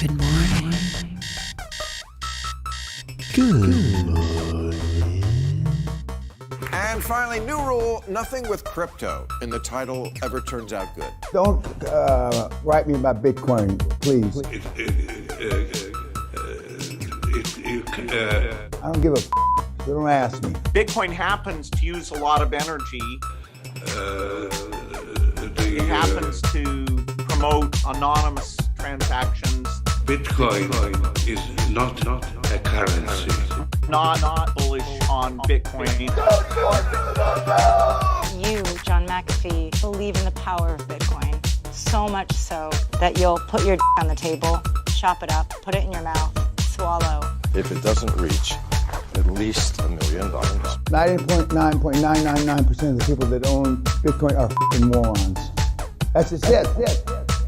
Good morning. Good morning. And finally, new rule, nothing with crypto in the title ever turns out good. Don't write me about Bitcoin, please. I don't give a f***. Don't ask me. Bitcoin happens to use a lot of energy. It happens to promote anonymous transactions. Bitcoin is not a currency. Not bullish on Bitcoin. You, John McAfee, believe in the power of Bitcoin. So much so that you'll put your on the table, chop it up, put it in your mouth, swallow. If it doesn't reach at least $1 million. 99.999% of the people that own Bitcoin are f***ing morons. That's just it.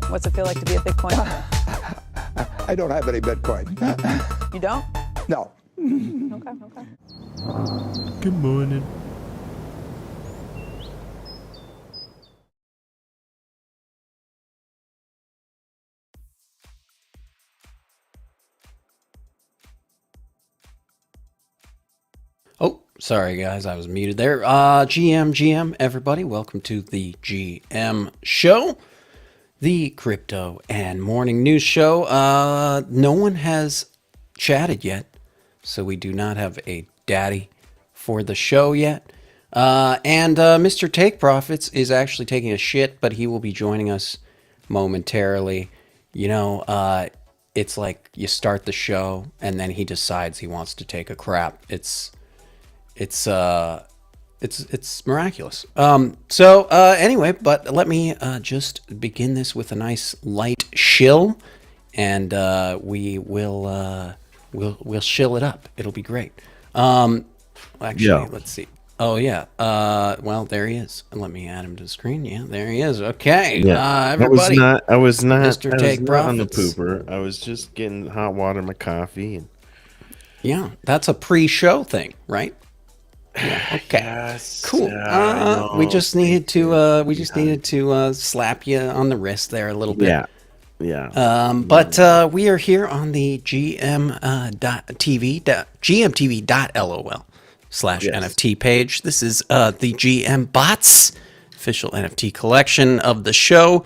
What's it feel like to be a Bitcoin? I don't have any Bitcoin. You don't? No. Okay. Good morning. Oh, sorry guys, I was muted there. GM, everybody, welcome to the GM show, the crypto and morning news show. No one has chatted yet, so we do not have a daddy for the show yet. And Mr. Take Profits is actually taking a shit, but he will be joining us momentarily. You know, it's like you start the show and then he decides he wants to take a crap. It's miraculous. Anyway, but let me just begin this with a nice light shill, and we'll shill it up. It'll be great. Let's see. Oh yeah. Well, there he is. Let me add him to the screen. Yeah, there he is. Okay. Yeah. Everybody. I was not Mr. Take on the Profits. pooper. I was just getting hot water in my coffee. And Yeah, that's a pre-show thing, right? Yeah, okay. Yes, Cool. We just needed to slap you on the wrist there a little bit. Yeah. But we are here on the gmtv.lol/NFT page. This is the GM Bots official NFT collection of the show.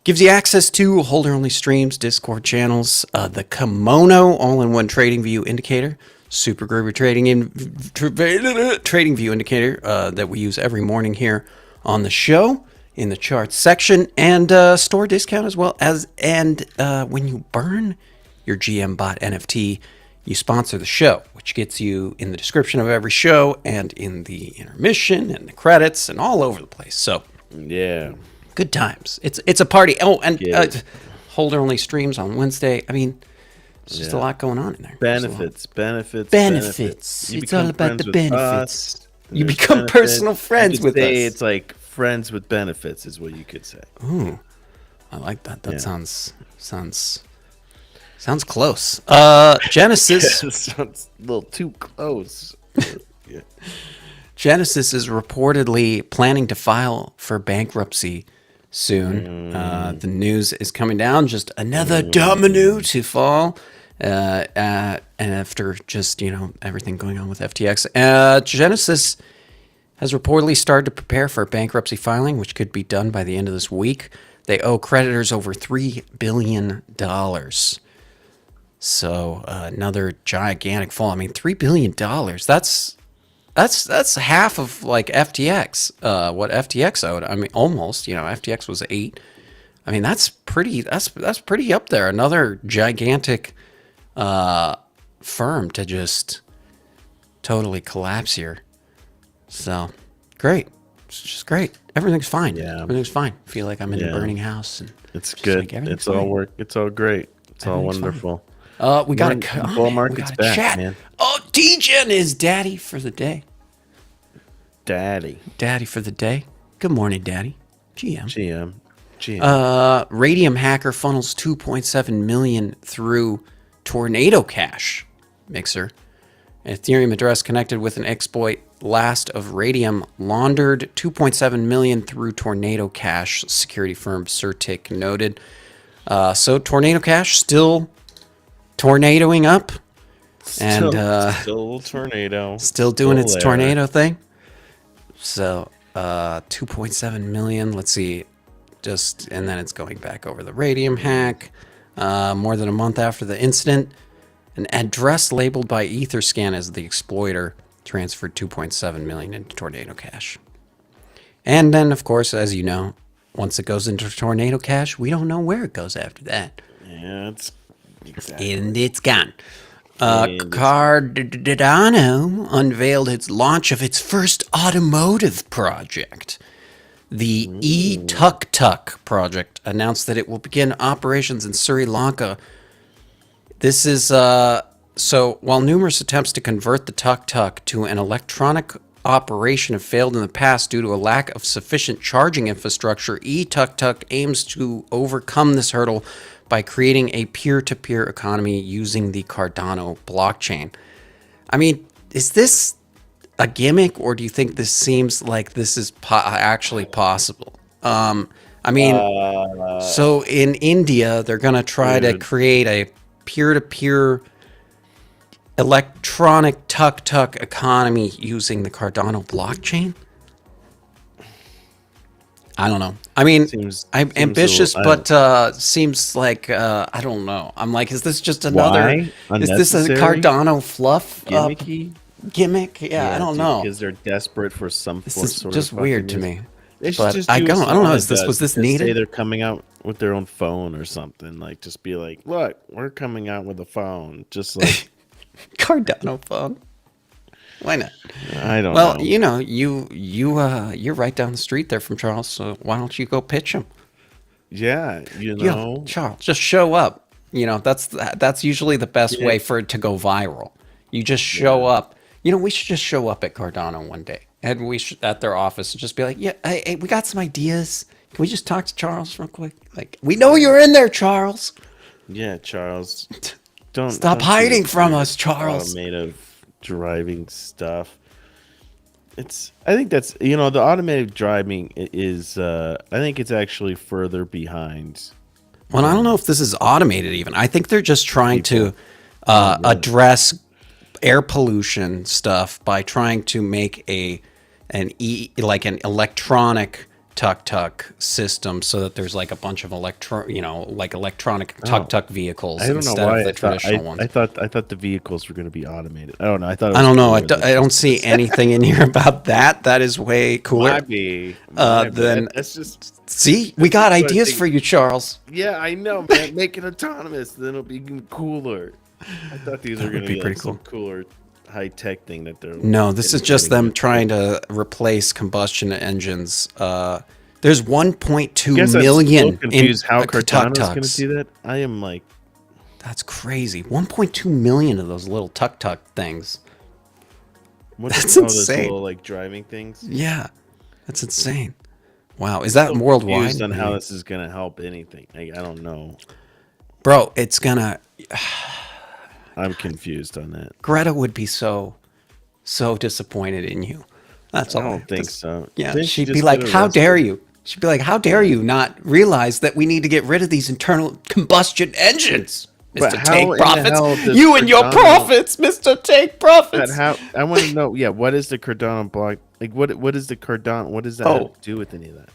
Gives you access to holder-only streams, Discord channels, the Kimono all-in-one trading view indicator, Super Grover trading view indicator that we use every morning here on the show in the charts section, and store discount as well as. And when you burn your GM Bot NFT, you sponsor the show, which gets you in the description of every show and in the intermission and the credits and all over the place. So Yeah. good times. It's a party. Oh, and holder only streams on Wednesday. I mean, it's just a lot going on in there. Benefits. It's all about the benefits. You become personal friends with us. It's like friends with benefits is what you could say. Ooh, I like that. That sounds close. Genesis. Sounds a little too close. Yeah. Genesis is reportedly planning to file for bankruptcy soon. The news is coming down. Just another domino to fall. And after just, everything going on with FTX, Genesis has reportedly started to prepare for bankruptcy filing, which could be done by the end of this week. They owe creditors over $3 billion. So another gigantic fall. I mean, $3 billion. That's half of like FTX. What FTX owed. I mean, almost. FTX was 8. I mean, that's pretty up there. Another gigantic firm to just totally collapse here. So great. It's just great. Everything's fine. Yeah. Everything's fine. I feel like I'm in a burning house, and It's good. like everything's It's all fine. work. It's all great. It's all Everything's wonderful. We got The bull market's back, chat. man. Oh, DJ is daddy for the day. Daddy. Daddy for the day. Good morning, Daddy. GM. Radium hacker funnels 2.7 million through Tornado Cash mixer. An Ethereum address connected with an exploit last of Radium laundered 2.7 million through Tornado Cash, security firm Certic noted. So Tornado Cash still tornadoing up, and still tornado. still doing its there. tornado thing. So 2.7 million. Let's see, and then it's going back over the Radium hack. More than a month after the incident, an address labeled by Etherscan as the exploiter transferred 2.7 million into Tornado Cash. And then, of course, as you know, once it goes into Tornado Cash, we don't know where it goes after that. Yeah, it's exactly. And it's gone. Cardano unveiled its launch of its first automotive project. The e-Tuk-Tuk project announced that it will begin operations in Sri Lanka. This is, so while numerous attempts to convert the tuk-tuk to an electronic operation have failed in the past due to a lack of sufficient charging infrastructure, e-Tuk-Tuk aims to overcome this hurdle by creating a peer-to-peer economy using the Cardano blockchain. I mean, is this a gimmick, or do you think this seems like this is actually possible? I mean, so in India, they're going to try to create a peer-to-peer electronic tuk-tuk economy using the Cardano blockchain? I don't know. I mean, I'm ambitious, but seems like, I don't know. I'm like, is this just another, is this a Cardano fluff gimmick? Yeah, I don't know. Because they're desperate for some This sort is of just weird to me. But I don't know. Was this needed? Say they're coming out with their own phone or something. Like, just be like, look, we're coming out with a phone. Just like Cardano phone. Why not? I don't know. Well, you know, you're right down the street there from Charles, so why don't you go pitch him? Yeah, Yeah, Charles, just show up. You know, that's usually the best way for it to go viral. You just show up. You know, we should just show up at Cardano one day, and we should at their office and just be like, yeah, hey, we got some ideas. Can we just talk to Charles real quick? Like, we know you're in there, Charles. Yeah, Charles. Stop hiding from us, Charles. Automated driving stuff. I think that's, the automated driving is, I think it's actually further behind. Well, I don't know if this is automated even. I think they're just trying to address air pollution stuff by trying to make an electronic tuk-tuk system so that there's like a bunch of electronic tuk-tuk vehicles instead of the traditional ones. I thought the vehicles were going to be automated. I don't know. I don't know. I don't see anything in here about that. That is way cooler. Might be. Then that's just. See, we got ideas for you, Charles. Yeah, I know, man. Make it autonomous, then it'll be even cooler. I thought these were going to be pretty cool. Some cooler high-tech thing that they're. No, this is just them trying to replace combustion engines. There's 1.2 million I'm confused in how Cardano's tuk-tuks. going to do that. I am like, that's crazy. 1.2 million of those little tuk-tuk things. That's insane. Those little, like, driving things. Yeah, that's insane. Wow, is that worldwide? Confused on how this is going to help anything. I don't know, bro. It's gonna. I'm confused on that. Greta would be so disappointed in you. That's all. I don't think so. Yeah, she'd be like, "How dare you?" She'd be like, "How dare you not realize that we need to get rid of these internal combustion engines, Mr. Take Profits? You and your profits, Mr. Take Profits." I want to know. Yeah, what is the Cardano block? Like, what is the Cardano? What does that have to do with any of that?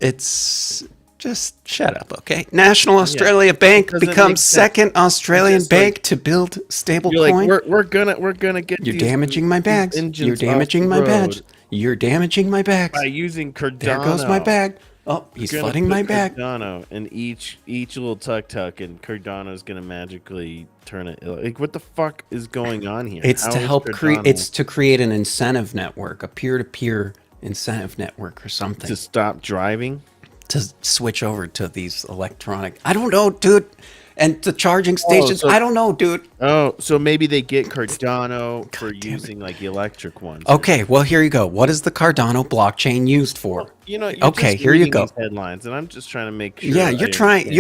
It's just shut up, okay? National Australia Bank becomes second Australian bank to build stable coin. Like, we're gonna get. You're damaging my bags. You're damaging my badge. You're damaging my bags. By using Cardano. There goes my bag. Oh, he's flooding my bag. Cardano and each little tuk-tuk, and Cardano's gonna magically turn it. Like, what the fuck is going on here? It's to help create. It's to create an incentive network, a peer-to-peer incentive network or something. To stop driving. To switch over to these electronic. I don't know, dude. And the charging stations. I don't know, dude. Oh, so maybe they get Cardano for using like electric ones. Okay, well here you go. What is the Cardano blockchain used for? Okay, here you go. These headlines, and I'm just trying to make sure. Yeah, you're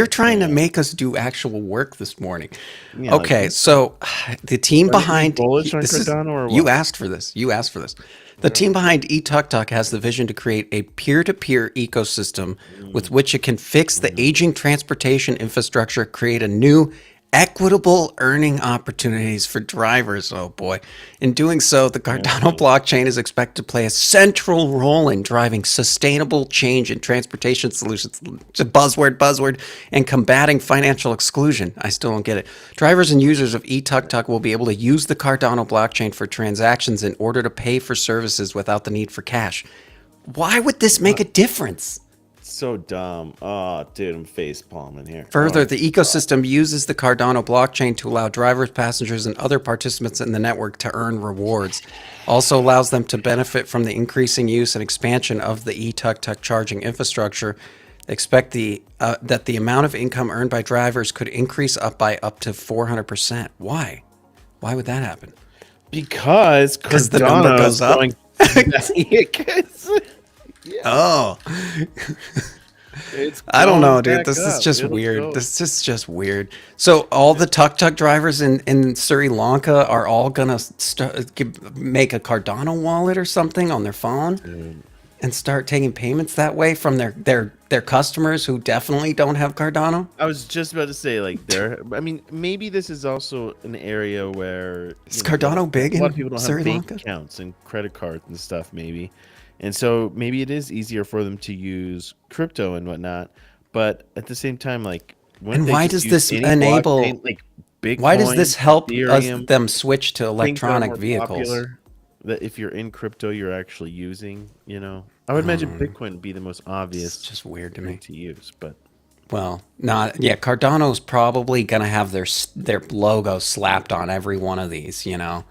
trying to make us do actual work this morning. Yeah, okay, so the team behind bullish on Cardano or what? You asked for this. The team behind eTukTuk has the vision to create a peer-to-peer ecosystem with which it can fix the aging transportation infrastructure, create a new equitable earning opportunities for drivers. Oh boy. In doing so, the Cardano blockchain is expected to play a central role in driving sustainable change in transportation solutions. It's a buzzword, and combating financial exclusion. I still don't get it. Drivers and users of eTuk will be able to use the Cardano blockchain for transactions in order to pay for services without the need for cash. Why would this make a difference? So dumb. Oh, dude, I'm face palming here. Further, the ecosystem uses the Cardano blockchain to allow drivers, passengers, and other participants in the network to earn rewards. Also allows them to benefit from the increasing use and expansion of the eTuk charging infrastructure. Expect that the amount of income earned by drivers could increase by up to 400%. Why? Why would that happen? Because the number goes up. Oh. I don't know, dude. This is just weird. This is just weird. So all the tuk-tuk drivers in Sri Lanka are all gonna make a Cardano wallet or something on their phone and start taking payments that way from their customers who definitely don't have Cardano. I was just about to say, like, I mean, maybe this is also an area where is Cardano big? A lot of people don't Sri have bank Lanka? accounts and credit cards and stuff, maybe. And so maybe it is easier for them to use crypto and whatnot, but at the same time, like, and why does this enable? Like Bitcoin, why does this help Ethereum, them switch to electronic vehicles? Popular, that if you're in crypto, you're actually using. You know, I would imagine Bitcoin would be the most obvious. It's just weird to me to use, but well, not yeah. Cardano's probably gonna have their logo slapped on every one of these. You know.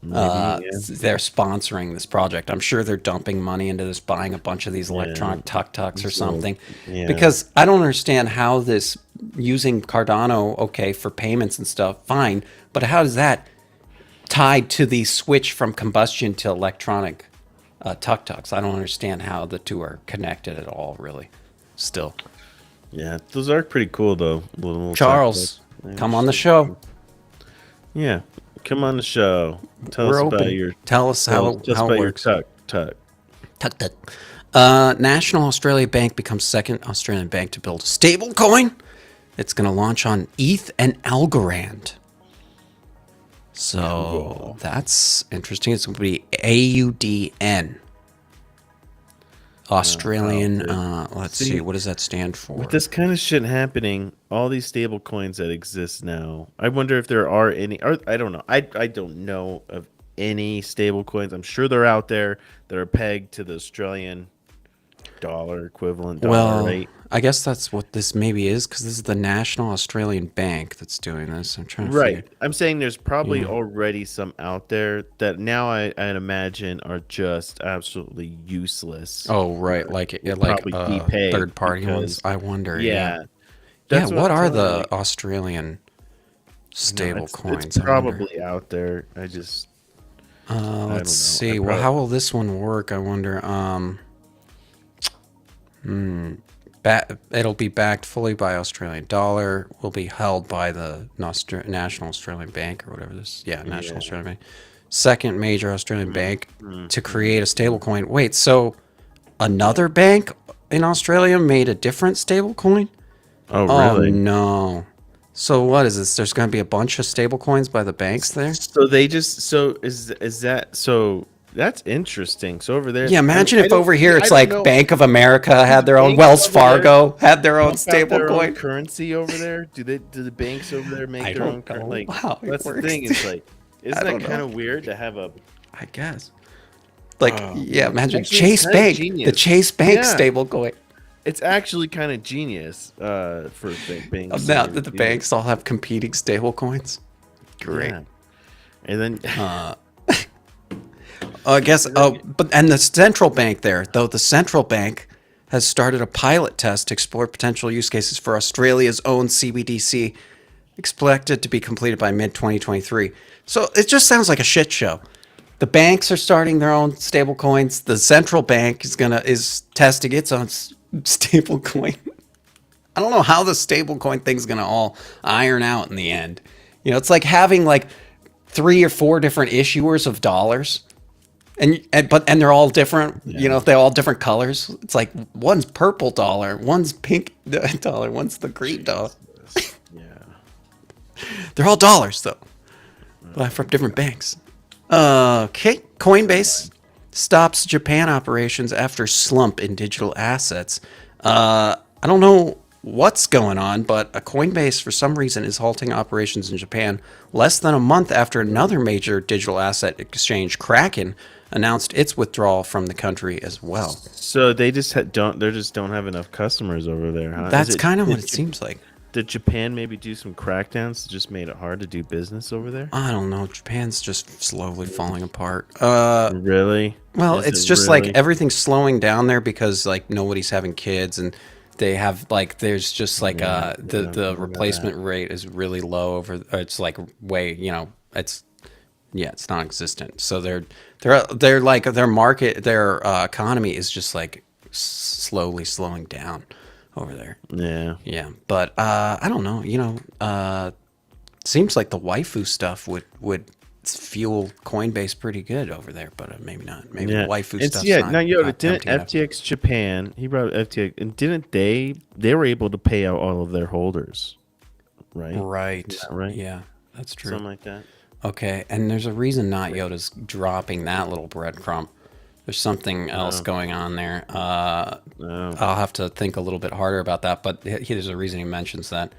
They're sponsoring this project. I'm sure they're dumping money into this, buying a bunch of these electronic tuk-tuks or something. Because I don't understand how this using Cardano, okay, for payments and stuff, fine, but how does that tied to the switch from combustion to electronic tuk-tuks? I don't understand how the two are connected at all, really. Still. Yeah, those are pretty cool though. Little Charles, come on the show. Yeah. Come on the show. Tell us about your. Tell us how it works. Tuk. National Australia Bank becomes second Australian bank to build a stable coin. It's going to launch on ETH and Algorand. So that's interesting. It's going to be AUDN. Australian, let's see, what does that stand for? With this kind of shit happening, all these stable coins that exist now, I wonder if there are any, or I don't know. I don't know of any stable coins. I'm sure they're out there that are pegged to the Australian dollar equivalent dollar rate. I guess that's what this maybe is, because this is the National Australian Bank that's doing this. I'm trying to figure. I'm saying there's probably already some out there that now I'd imagine are just absolutely useless. Oh, right. Like third-party ones. I wonder. Yeah. What are the Australian stable coins? It's probably out there. I just... let's see. Well, how will this one work? I wonder. It'll be backed fully by Australian dollar. Will be held by the National Australian Bank or whatever this. Yeah, National Australian Bank. Second major Australian bank to create a stable coin. Wait, so another bank in Australia made a different stable coin? Oh, really? Oh, no. So what is this? There's going to be a bunch of stable coins by the banks there? So they just is that so that's interesting. So over there, yeah. Imagine if over here it's like Bank of America had their own, Wells Fargo had their own stable coin currency over there. Do the banks over there make their own currency? Like, that's the thing. It's like, isn't that kind of weird to have a? I guess. Like, imagine Chase Bank, the Chase Bank stable coin. It's actually kind of genius for banks. Now that the banks all have competing stable coins. Great. Yeah. And then I guess and the central bank there, though the central bank has started a pilot test to explore potential use cases for Australia's own CBDC, expected to be completed by mid-2023. So it just sounds like a shit show. The banks are starting their own stable coins. The central bank is testing its own stable coin. I don't know how the stable coin thing's gonna all iron out in the end. You know, it's like having like 3 or 4 different issuers of dollars, and they're all different. Yeah. You know, they're all different colors. It's like one's purple dollar, one's pink dollar, one's the green dollar. Yeah. They're all dollars though, but from different banks. Okay, Coinbase stops Japan operations after slump in digital assets. I don't know what's going on, but a Coinbase for some reason is halting operations in Japan less than a month after another major digital asset exchange, Kraken, announced its withdrawal from the country as well. So they just don't have enough customers over there, huh? That's kind of what it seems like. Did Japan maybe do some crackdowns that just made it hard to do business over there? I don't know. Japan's just slowly falling apart. Really? Well, Is it's it just really? like everything's slowing down there because like nobody's having kids and they have like there's just like the replacement rate is really low over. It's like way it's non-existent. So they're like their market, their economy is just like slowly slowing down over there. Yeah, but I don't know. Seems like the waifu stuff would fuel Coinbase pretty good over there, but maybe not. Maybe the waifu stuff. Didn't FTX Japan? He brought FTX, and didn't they were able to pay out all of their holders, right? Right. Right. Yeah, that's true. Something like that. Okay, and there's a reason not Yoda's dropping that little breadcrumb. There's something else going on there. I'll have to think a little bit harder about that, but there's a reason he mentions that.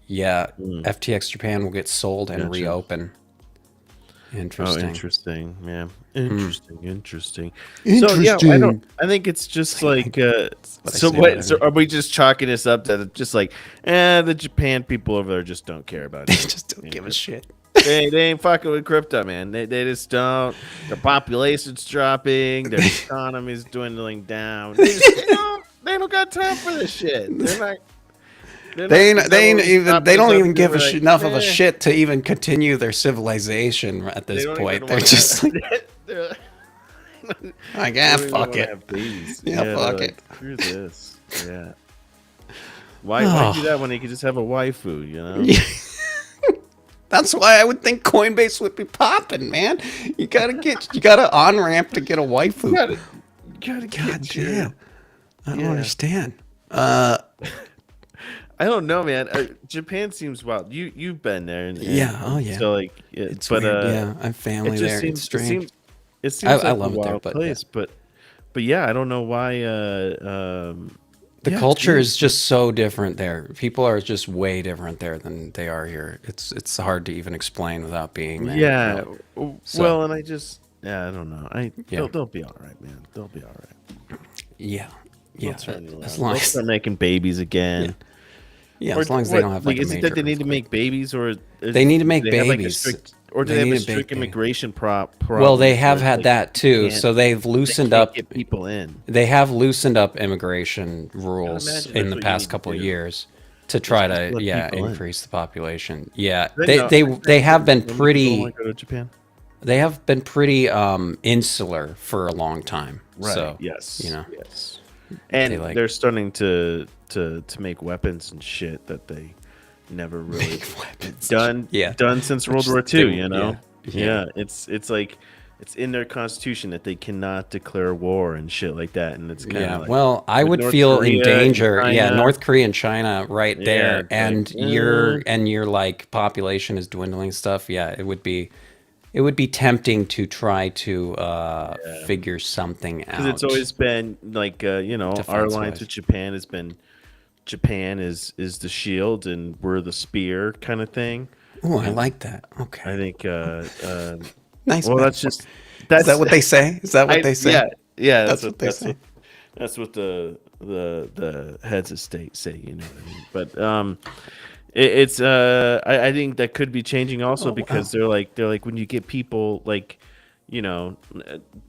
Yeah, FTX Japan will get sold and reopen. Interesting. Oh, interesting. Yeah. Interesting. So yeah, I think it's just like so are we just chalking this up to just like the Japan people over there just don't care about it. They just don't give a shit. They ain't fucking with crypto, man. They just don't. Their population's dropping. Their economy's dwindling down. They don't got time for this shit. They're not. They don't even give enough of a shit to even continue their civilization at this point. They're just like, fuck it. Fuck it. Screw this. Yeah. Why do that when they could just have a waifu? You know. That's why I would think Coinbase would be popping, man. You gotta on ramp to get a waifu. God damn. I don't understand. I don't know, man. Japan seems wild. You've been there, and so like, it's weird. I have family there. It's strange. It seems I like love a it there, wild place, but yeah, I don't know why. The culture is just so different there. People are just way different there than they are here. It's hard to even explain without being there. Yeah. Well, and I don't know. They'll be all right, man. They'll be all right. Yeah. As long as they're making babies again. Yeah, as long as they don't have like is it that they need to make babies, or they need to make babies, or do they have a strict immigration problem? Well, they have had that too. So they've loosened up. Get people in. They have loosened up immigration rules in the past couple of years to try to increase the population. Yeah, they have been pretty. They have been pretty insular for a long time. Right. So, yes. Yes. And they're starting to make weapons and shit that they never really done since World War II. You know, it's like it's in their constitution that they cannot declare war and shit like that, and it's kind of well, I would feel in danger. North Korea and China right there, and your like population is dwindling stuff. Yeah, it would be tempting to try to figure something out. Because it's always been like our alliance with Japan has been Japan is the shield and we're the spear kind of thing. Oh, I like that. Okay. I think nice. Well, is that what they say? Is that what they say? Yeah, that's what they say. That's what the heads of state say, you know what I mean? But it's I think that could be changing also because they're like when you get people like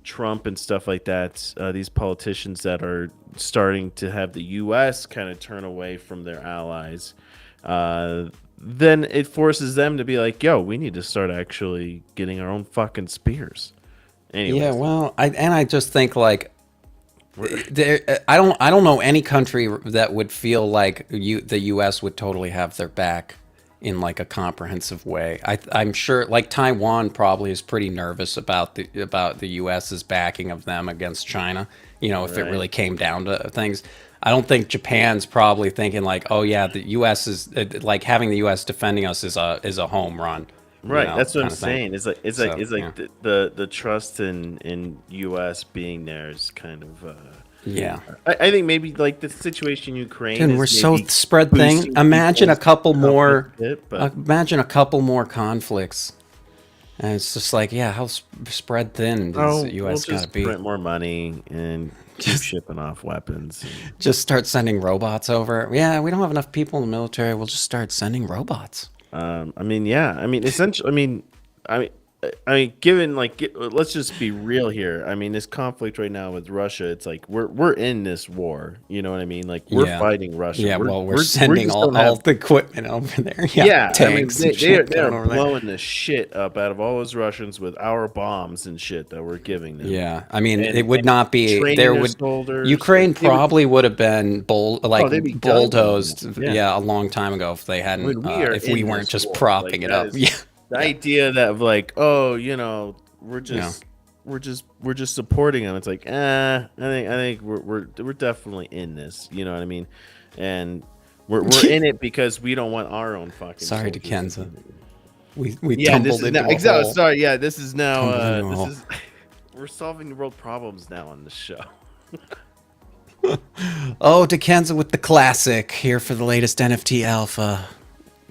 Trump and stuff like that, these politicians that are starting to have the U.S. kind of turn away from their allies, then it forces them to be like, yo, we need to start actually getting our own fucking spears. Anyways. Yeah, well, I just think like I don't know any country that would feel like the U.S. would totally have their back in like a comprehensive way. I'm sure like Taiwan probably is pretty nervous about the U.S.'s backing of them against China. If it really came down to things. I don't think Japan's probably thinking like, oh yeah, the U.S. is like having the U.S. defending us is a home run, Right, that's what I'm kind of thing. saying. So It's like yeah, the trust in U.S. being there is kind of. yeah. I think maybe like the situation in Ukraine Dude, is we're so maybe spread thin. boosting people's confidence a bit, but Imagine a couple more conflicts, and it's just like, yeah, how spread thin does the we'll U.S. got to just be? print more money and keep shipping off weapons. Just start sending robots over. Yeah, we don't have enough people in the military. We'll just start sending robots. I mean, yeah. I mean, essentially. I mean, given let's just be real here. I mean, this conflict right now with Russia, it's like we're in this war. You know what I mean? Like we're Yeah. fighting Russia. Yeah, well, we're We sending just don't all have. the equipment over there. Yeah, Yeah, I mean, tanks and shit they are coming over there. blowing the shit up out of all those Russians with our bombs and shit that we're giving them. Yeah, I mean, And it would not be training there. their Would soldiers. Ukraine Like, they would- probably would have been they'd be done. bulldozed? Yeah. Yeah, a long time ago if they I hadn't. mean, we are if we in weren't this just war. propping Like, it that up. is- Yeah, The idea that of like, oh, you know, we're just supporting them. It's like, I think we're definitely in this. You know what I mean? And we're in it because we don't want our own fucking. sorry, soldiers. Dekenza. We Yeah, tumbled into a hole. Sorry, yeah, this is now. Tumbled into a hole. We're solving the world problems now on this show. Oh, Dekenza with the classic here for the latest NFT alpha.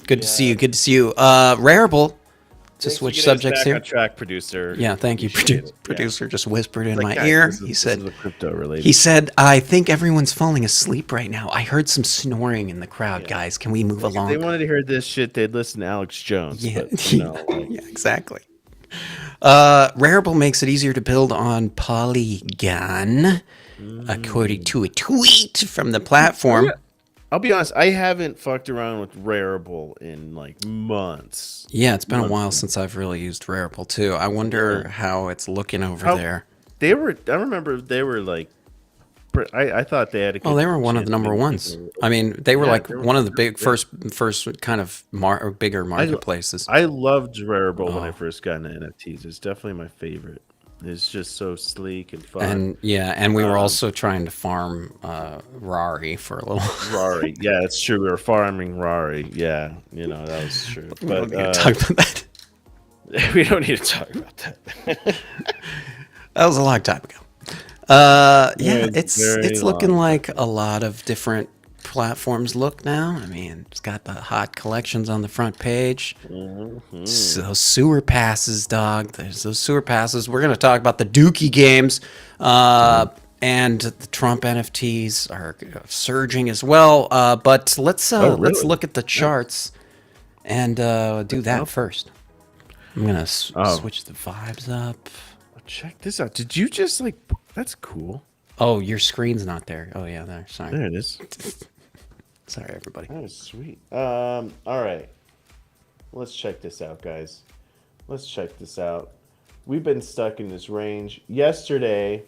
Good to see you. Good to see you. Rareable. To Thanks for switch getting us subjects back here. on track, producer. Yeah, thank you, Appreciate it. producer. Just whispered in Like, my guys, ear. this is a crypto related. He said, "I think everyone's falling asleep right now. I heard some snoring in the crowd, guys. Can we move If along?" they wanted to hear this shit, they'd listen to Alex Jones. Yeah, But, you know, like, yeah, exactly. Rarible makes it easier to build on Polygon, according to a tweet from the platform. I'll be honest, I haven't fucked around with Rarible in like months. Yeah, it's been a while since I've really used Rarible too. I wonder how it's looking over there. I remember they were like, I thought they had a. Oh, they were one of the number ones. I mean, they were like they were one of the big first kind of bigger marketplaces. I loved Rarible when I first got into NFTs. It's definitely my favorite. It's just so sleek and fun. And yeah, and we were also trying to farm Rari for a little. Rari, yeah, it's true. We were farming Rari. Yeah, you know that was true. We don't need to talk about that. We don't need to talk about that. That was a long time ago. Yeah, it's very looking long like a lot of different platforms look now. I mean, it's got the hot collections on the front page. So sewer passes, dog. There's those sewer passes. We're gonna talk about the Dookey games, and the Trump NFTs are surging as well. But let's look at the charts and do that first. I'm gonna switch the vibes up. Check this out. Did you just like? That's cool. Oh, your screen's not there. Oh yeah, there. Sorry. There it is. Sorry, everybody. That is sweet. All right. Let's check this out, guys. Let's check this out. We've been stuck in this range yesterday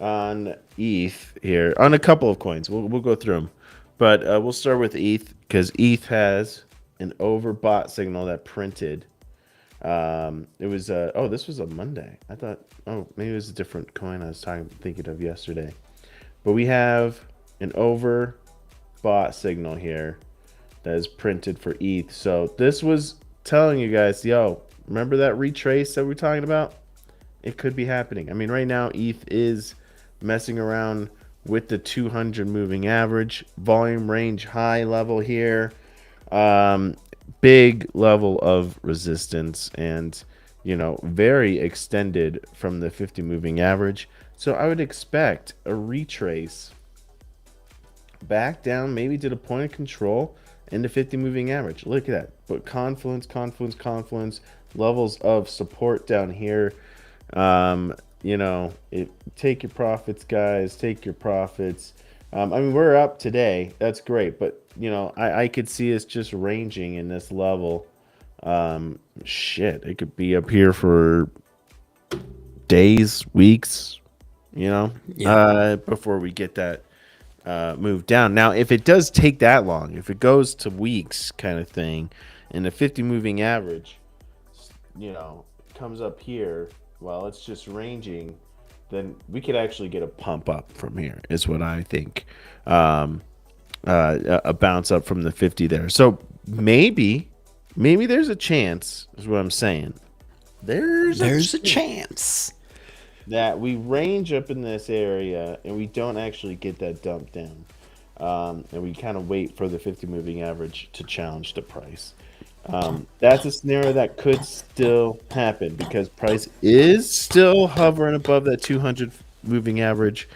on ETH here on a couple of coins. We'll go through them, but we'll start with ETH because ETH has an overbought signal that printed. It was this was a Monday. I thought maybe it was a different coin I was thinking of yesterday. But we have an overbought signal here that is printed for ETH. So this was telling you guys, yo, remember that retrace that we're talking about? It could be happening. I mean, right now ETH is messing around with the 200 moving average, volume range high level here. Big level of resistance and, you know, very extended from the 50 moving average. So I would expect a retrace back down, maybe to the point of control in the 50 moving average. Look at that. But confluence, levels of support down here. You know, take your profits, guys. Take your profits. I mean, we're up today. That's great. But, you know, I could see us just ranging in this level. Shit, it could be up here for days, weeks, you know, before we get that move down. Now, if it does take that long, if it goes to weeks kind of thing, and the 50 moving average, you know, comes up here while it's just ranging, then we could actually get a pump up from here, is what I think. A bounce up from the 50 there. So maybe there's a chance, is what I'm saying. There's a chance that we range up in this area and we don't actually get that dump down. And we kind of wait for the 50 moving average to challenge the price. That's a scenario that could still happen because price is still hovering above that 200 moving average.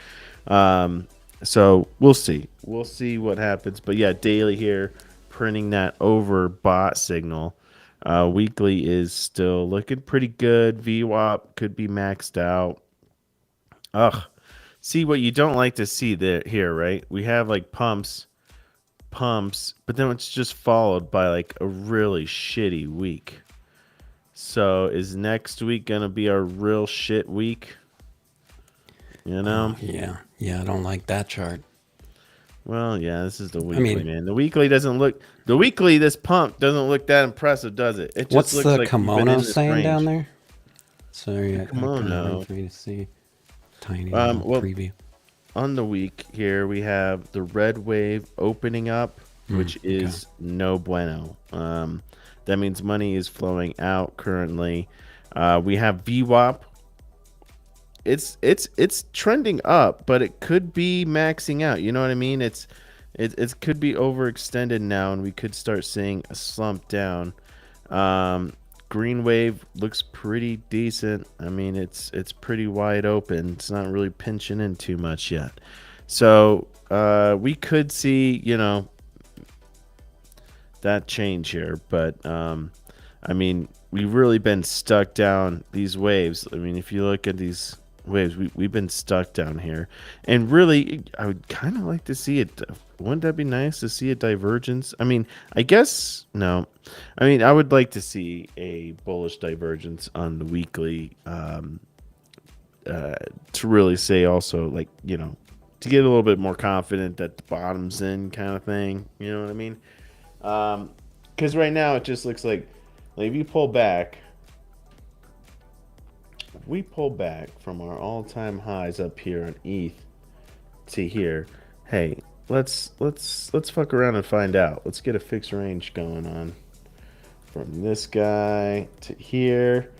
So we'll see. We'll see what happens. But yeah, daily here printing that overbought signal. Weekly is still looking pretty good. VWAP could be maxed out. Ugh. See what you don't like to see there here, right? We have like pumps, but then it's just followed by like a really shitty week. So is next week gonna be a real shit week? You know? Yeah, I don't like that chart. Well, yeah, this is the weekly, man. The weekly doesn't look. The weekly, this pump doesn't look that impressive, does it? It just What's looks the like kimono saying down there? Sorry, I kimono for me to see. Tiny well, preview. On the week here, we have the red wave opening up, which is no bueno. That means money is flowing out currently. We have VWAP. It's trending up, but it could be maxing out. You know what I mean? It could be overextended now, and we could start seeing a slump down. Green wave looks pretty decent. I mean, it's pretty wide open. It's not really pinching in too much yet. So we could see, that change here. But I mean, we've really been stuck down these waves. I mean, if you look at these waves, we've been stuck down here. And really, I would kind of like to see it. Wouldn't that be nice to see a divergence? I mean, I guess no. I mean, I would like to see a bullish divergence on the weekly to really say also, like, to get a little bit more confident that the bottom's in kind of thing. You know what I mean? Because right now it just looks like if you pull back, we pull back from our all-time highs up here on ETH to here. Hey, let's fuck around and find out. Let's get a fixed range going on from this guy to here.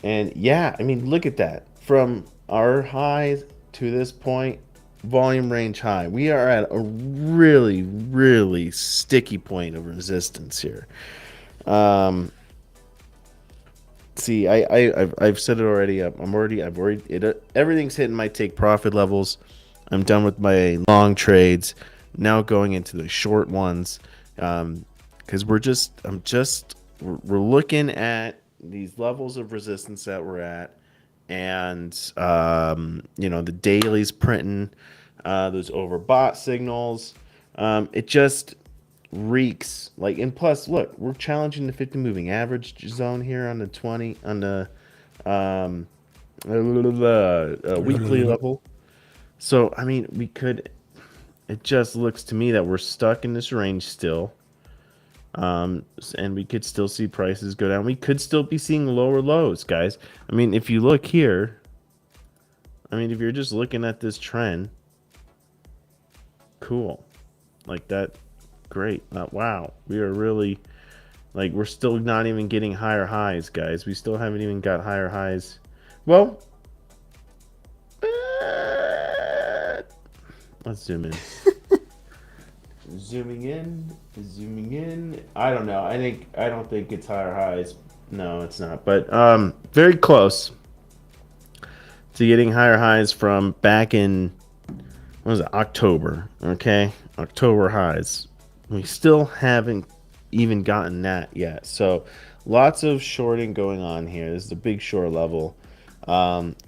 And yeah, I mean, look at that. From our highs to this point, volume range high. We are at a really, really sticky point of resistance here. See, I've said it already. Everything's hitting my take profit levels. I'm done with my long trades. Now going into the short ones, because we're looking at these levels of resistance that we're at, and the daily's printing those overbought signals. It just reeks like, and plus look, we're challenging the 50 moving average zone here on the 20 on the weekly level. So I mean, it just looks to me that we're stuck in this range still, and we could still see prices go down. We could still be seeing lower lows, guys. I mean, if you look here, I mean, if you're just looking at this trend, cool, like that. Great. Wow. We are really, like, we're still not even getting higher highs, guys. We still haven't even got higher highs. Well, let's zoom in. Zooming in. I don't know. I don't think it's higher highs. No, it's not. But very close to getting higher highs from back in, what was it, October. Okay, October highs. We still haven't even gotten that yet. So lots of shorting going on here. This is the big short level.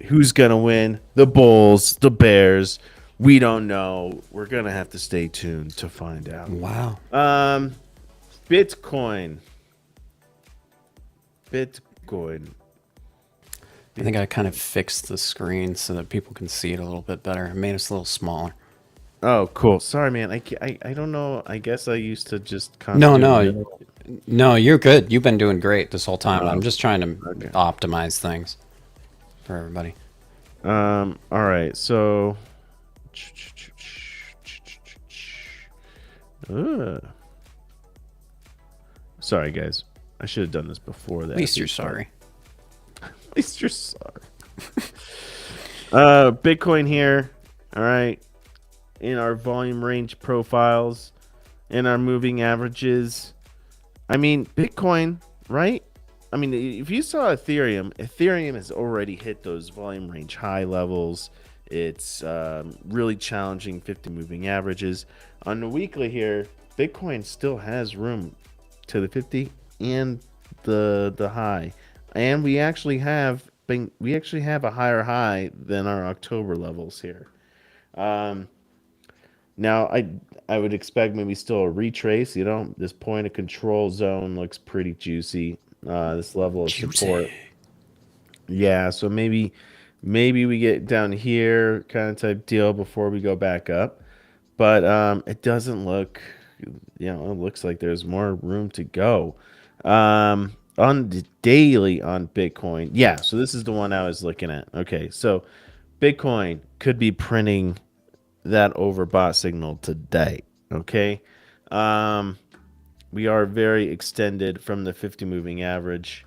Who's going to win? The bulls, the bears. We don't know. We're going to have to stay tuned to find out. Wow. Bitcoin. I think I kind of fixed the screen so that people can see it a little bit better. I made us a little smaller. Oh, cool. Sorry, man. I don't know. I guess I used to just... No, you're good. You've been doing great this whole time. I'm just trying to optimize things for everybody. All right. So. Sorry, guys. I should have done this before that. At least you're sorry. At least you're sorry. Bitcoin here. All right. In our volume range profiles, in our moving averages. I mean, Bitcoin, right? I mean, if you saw Ethereum has already hit those volume range high levels. It's really challenging 50 moving averages. On the weekly here, Bitcoin still has room to the 50 and the high, and we actually have a higher high than our October levels here. Now I would expect maybe still a retrace. This point of control zone looks pretty juicy. This level of support. Yeah, so maybe we get down here kind of type deal before we go back up. But it doesn't look, it looks like there's more room to go. On the daily on Bitcoin. Yeah, so this is the one I was looking at. Okay, so Bitcoin could be printing that overbought signal today. Okay. We are very extended from the 50 moving average.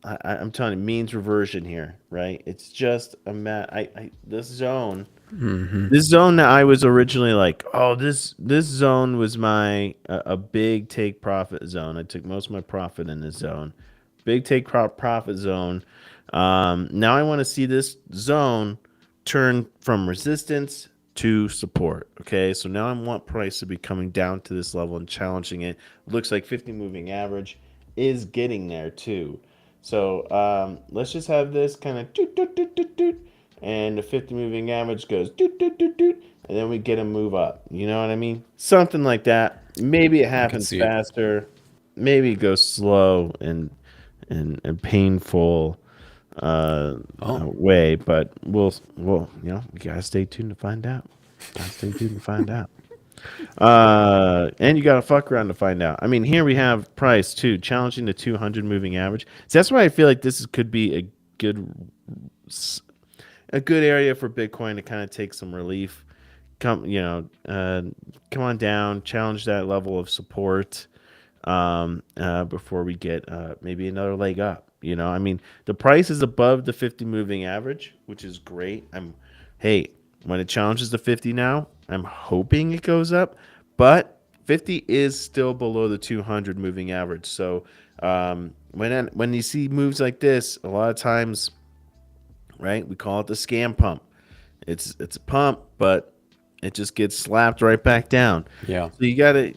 I'm telling you, means reversion here, right? It's just this zone. Mm-hmm. This zone that I was originally like, oh, this zone was a big take profit zone. I took most of my profit in this zone. Big take profit zone. Now I want to see this zone turn from resistance to support. Okay, so now I want price to be coming down to this level and challenging it. Looks like 50 moving average is getting there too. So let's just have this kind of doot, doot, doot, doot, doot, and the 50 moving average goes doot, doot, doot, doot, and then we get a move up. You know what I mean? Something like that. Maybe it happens faster. Maybe it goes slow and painful way, but we'll we gotta stay tuned to find out. And you gotta fuck around to find out. I mean, here we have price too, challenging the 200 moving average. So that's why I feel like this could be a good area for Bitcoin to kind of take some relief. Come on down, challenge that level of support before we get maybe another leg up. I mean, the price is above the 50 moving average, which is great. When it challenges the 50 now, I'm hoping it goes up, but 50 is still below the 200 moving average. So when you see moves like this, a lot of times, right, we call it the scam pump. It's a pump, but it just gets slapped right back down. Yeah. So you got to,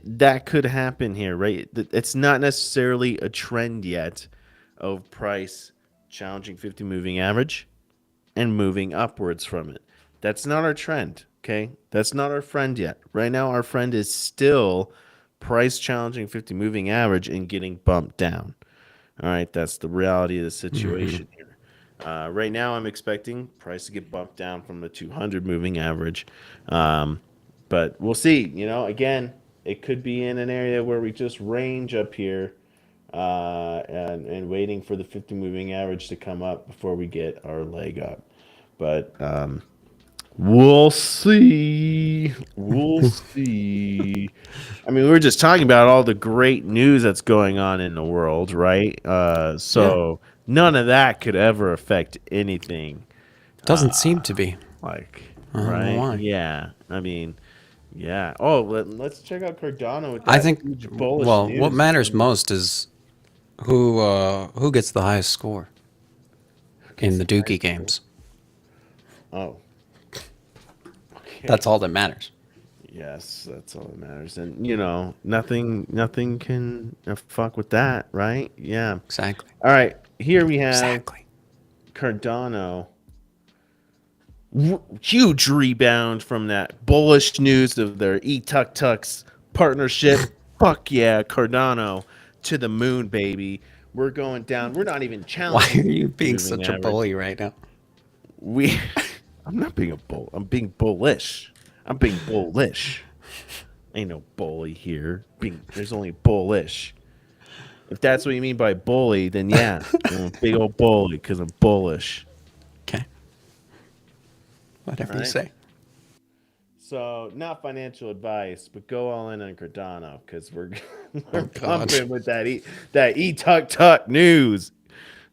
that could happen here, right? It's not necessarily a trend yet of price challenging 50 moving average and moving upwards from it. That's not our trend, okay? That's not our friend yet. Right now, our friend is still price challenging 50 moving average and getting bumped down. All right, that's the reality of the situation here. Right now, I'm expecting price to get bumped down from the 200 moving average. But we'll see. Again, it could be in an area where we just range up here and waiting for the 50 moving average to come up before we get our leg up. But we'll see. We'll see. I mean, we were just talking about all the great news that's going on in the world, right? So none of that could ever affect anything. Doesn't seem to be. Right? Why. Yeah. I mean, yeah. Oh, let's check out Cardano. With that I think. huge bullish Well, news. what matters most is who gets the highest score in the Dookey games. Oh. Okay. That's all that matters. Yes, that's all that matters. And nothing can fuck with that, right? Yeah. Exactly. All right. Here we have Cardano. Huge rebound from that bullish news of their eTuck partnership. Fuck yeah, Cardano to the moon, baby. We're going down. We're not even Why challenging. are you being such a bully right now? I'm not being a bull. I'm being bullish. Ain't no bully here. There's only bullish. If that's what you mean by bully, then yeah, I'm a big old bully because I'm bullish. Okay. Whatever you Right. say. So, not financial advice, but go all in on Cardano because we're God. pumping with that tuck tuck news.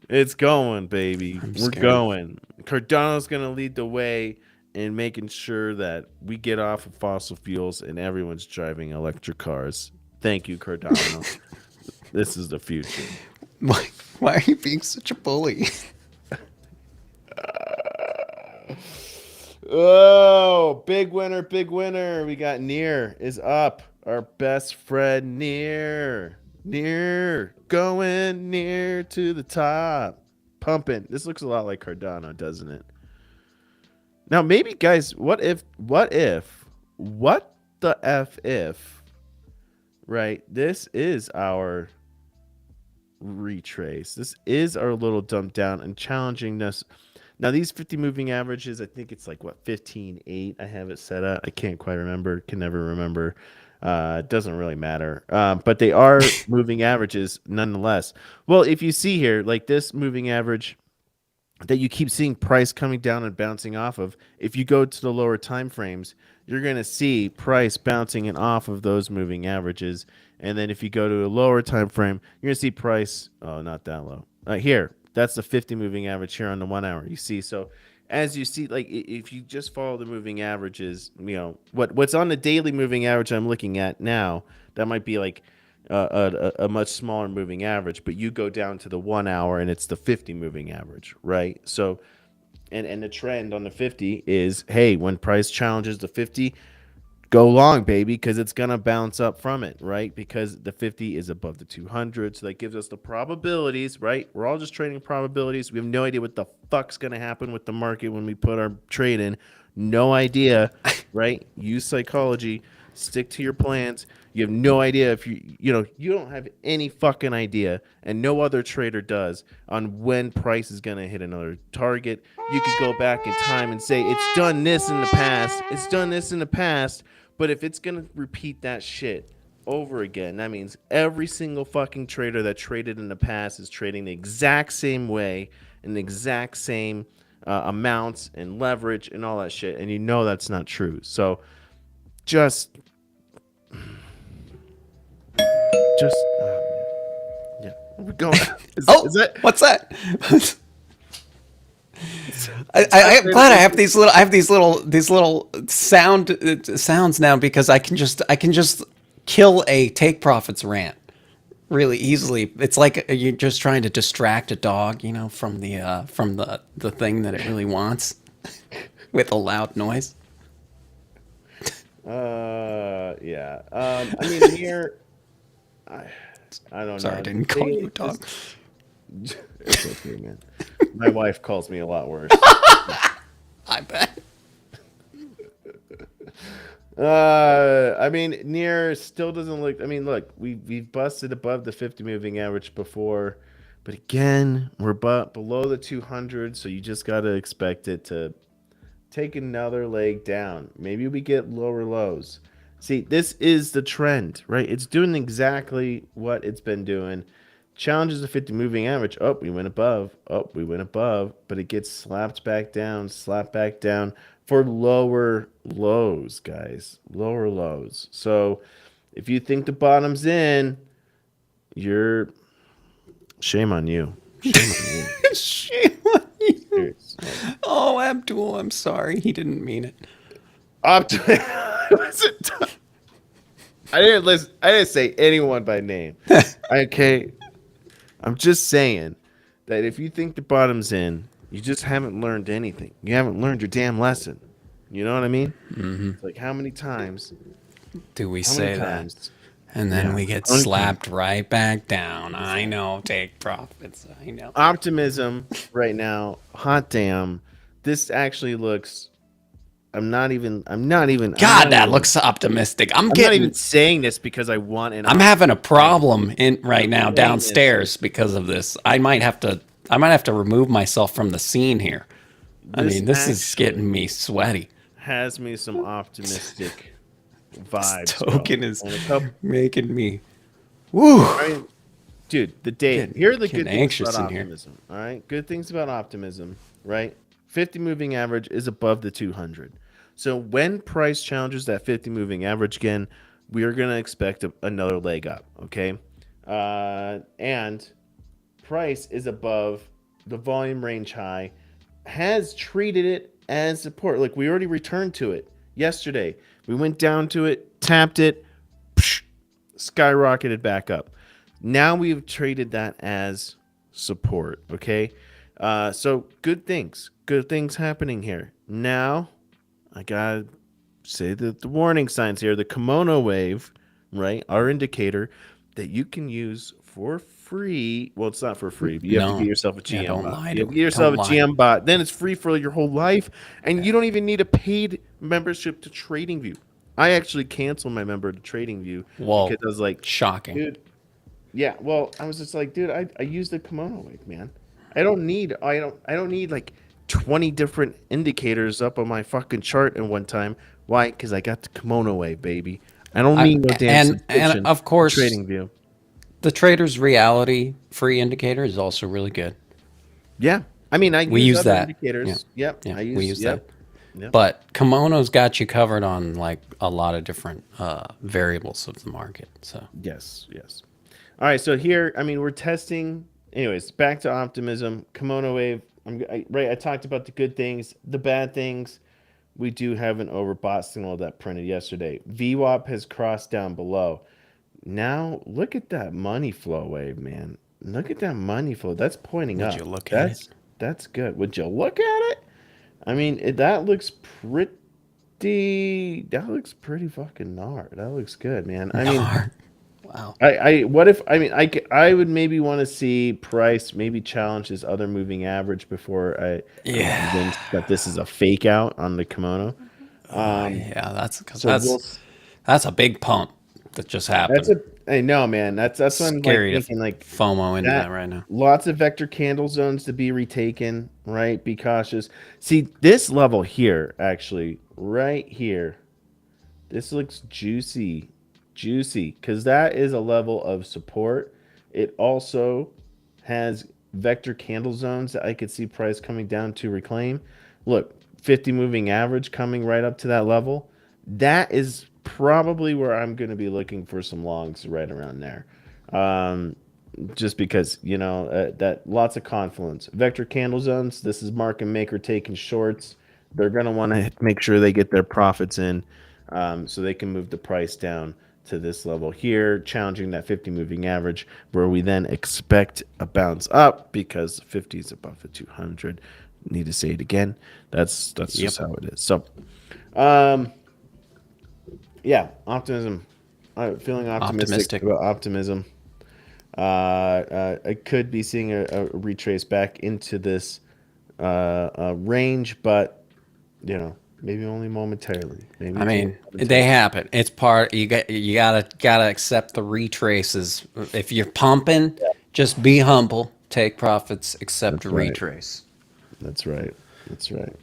It's going, baby. I'm We're scared. going. Cardano's going to lead the way in making sure that we get off of fossil fuels and everyone's driving electric cars. Thank you, Cardano. This is the future. Why are you being such a bully? Oh, big winner, big winner. We got Near is up. Our best friend Near. Near. Going near to the top. Pumping. This looks a lot like Cardano, doesn't it? Now, maybe, guys, what the F if, right? This is our retrace. This is our little dump down and challenging us. Now, these 50 moving averages, I think it's like, 15.8 I have it set up. I can't quite remember. Can never remember. It doesn't really matter. But they are moving averages nonetheless. Well, if you see here, like this moving average that you keep seeing price coming down and bouncing off of, if you go to the lower time frames, you're going to see price bouncing and off of those moving averages. And then if you go to a lower time frame, you're going to see price, not that low. Here, that's the 50 moving average here on the 1 hour. You see, so as you see, like if you just follow the moving averages, what's on the daily moving average I'm looking at now, that might be like a much smaller moving average, but you go down to the 1 hour and it's the 50 moving average, right? So, and the trend on the 50 is, hey, when price challenges the 50, go long, baby, because it's going to bounce up from it, right? Because the 50 is above the 200. So that gives us the probabilities, right? We're all just trading probabilities. We have no idea what the fuck's going to happen with the market when we put our trade in. No idea, right? Use psychology. Stick to your plans. You have no idea if you don't have any fucking idea, and no other trader does, on when price is going to hit another target. You could go back in time and say, it's done this in the past. It's done this in the past. But if it's going to repeat that shit over again, that means every single fucking trader that traded in the past is trading the exact same way and the exact same amounts and leverage and all that shit. And you know that's not true. So just yeah, we're going. What's that? I'm glad I have these little sounds now, because I can just kill a take profits rant really easily. It's like you're just trying to distract a dog, from the thing that it really wants with a loud noise. Yeah. I mean, here, I don't know. Sorry, I didn't call you a dog. It's okay, man. My wife calls me a lot worse. I bet. I mean, Near still doesn't look. I mean, look, we've busted above the 50 moving average before, but again, we're below the 200. So you just gotta expect it to take another leg down. Maybe we get lower lows. See, this is the trend, right? It's doing exactly what it's been doing. Challenges the 50 moving average. Oh, we went above. Oh, we went above. But it gets slapped back down for lower lows, guys. Lower lows. So if you think the bottom's in, you're... Shame on you. Shame on you. Shame on you. Seriously. Oh, Abdul, I'm sorry. He didn't mean it. I didn't say anyone by name. Okay. I'm just saying that if you think the bottom's in, you just haven't learned anything. You haven't learned your damn lesson. You know what I mean? Mm-hmm. It's like, how many times do we say that? And then we get Okay. slapped right back down. I know, take profits. I know. Optimism right now. Hot damn. This actually looks... I'm not even. God, that looks optimistic. I'm not even saying this because I want an... I'm having a problem right now downstairs because of this. I might have to remove myself from the scene here. I mean, this is getting me sweaty. Has me some optimistic vibes. This token is making me... Woo! I mean, dude, the data. Getting- Here are the getting good things anxious about in here. optimism. All right, good things about optimism. Right, 50 moving average is above the 200. So when price challenges that 50 moving average again, we are going to expect another leg up. Okay, and price is above the volume range high, has treated it as support. Like we already returned to it yesterday. We went down to it, tapped it, skyrocketed back up. Now we've traded that as support. Okay. So good things happening here. Now I gotta say that the warning signs here, the kimono wave, right? Our indicator that you can use for free. Well, it's not for free, but you have to No. get yourself a Yeah, GM don't bot. lie You to have to me. get yourself a Don't lie. GM bot. Then it's free for your whole life. And you don't even need a paid membership to TradingView. I actually canceled my member to TradingView Whoa. because I was like, Shocking. dude. Yeah, well, I was just like, dude, I use the kimono wave, man. I don't need like 20 different indicators up on my fucking chart at one time. Why? Because I got the kimono wave, baby. I don't need no damn subscription and of course, to TradingView. the Trader's Reality free indicator is also really good. Yeah, I mean, We use other that. indicators. Yep, Yeah, I use, we use yep. that. Yep. But Kimono's got you covered on like a lot of different variables of the market. So Yes. All right, so here, I mean, we're testing. Anyways, back to optimism. Kimono wave. I talked about the good things, the bad things. We do have an overbought signal that printed yesterday. VWAP has crossed down below. Now look at that money flow wave, man. Look at that money flow. That's pointing up. Would you look at it? That's good. Would you look at it? I mean, that looks pretty. That looks pretty fucking gnarly. That looks good, man. I mean, wow. I would maybe want to see price maybe challenge his other moving average before I'm convinced that this is a fake out on the kimono. Yeah, So that's a big pump that just happened. I know, man. That's what I'm like Scary to thinking. Like FOMO into that right now. Lots of vector candle zones to be retaken. Right, be cautious. See this level here, actually, right here. This looks juicy, because that is a level of support. It also has vector candle zones that I could see price coming down to reclaim. Look, 50 moving average coming right up to that level. That is probably where I'm going to be looking for some longs right around there. Just because, that lots of confluence. Vector candle zones, this is market maker taking shorts. They're going to want to make sure they get their profits in so they can move the price down to this level here, challenging that 50 moving average, where we then expect a bounce up because 50 is above the 200. Need to say it again. That's just how it is. So, yeah, optimism. I'm feeling optimistic about optimism. I could be seeing a retrace back into this range, but maybe only momentarily. They happen. It's part. You gotta accept the retraces. If you're pumping, just be humble, take profits, accept a retrace. That's right.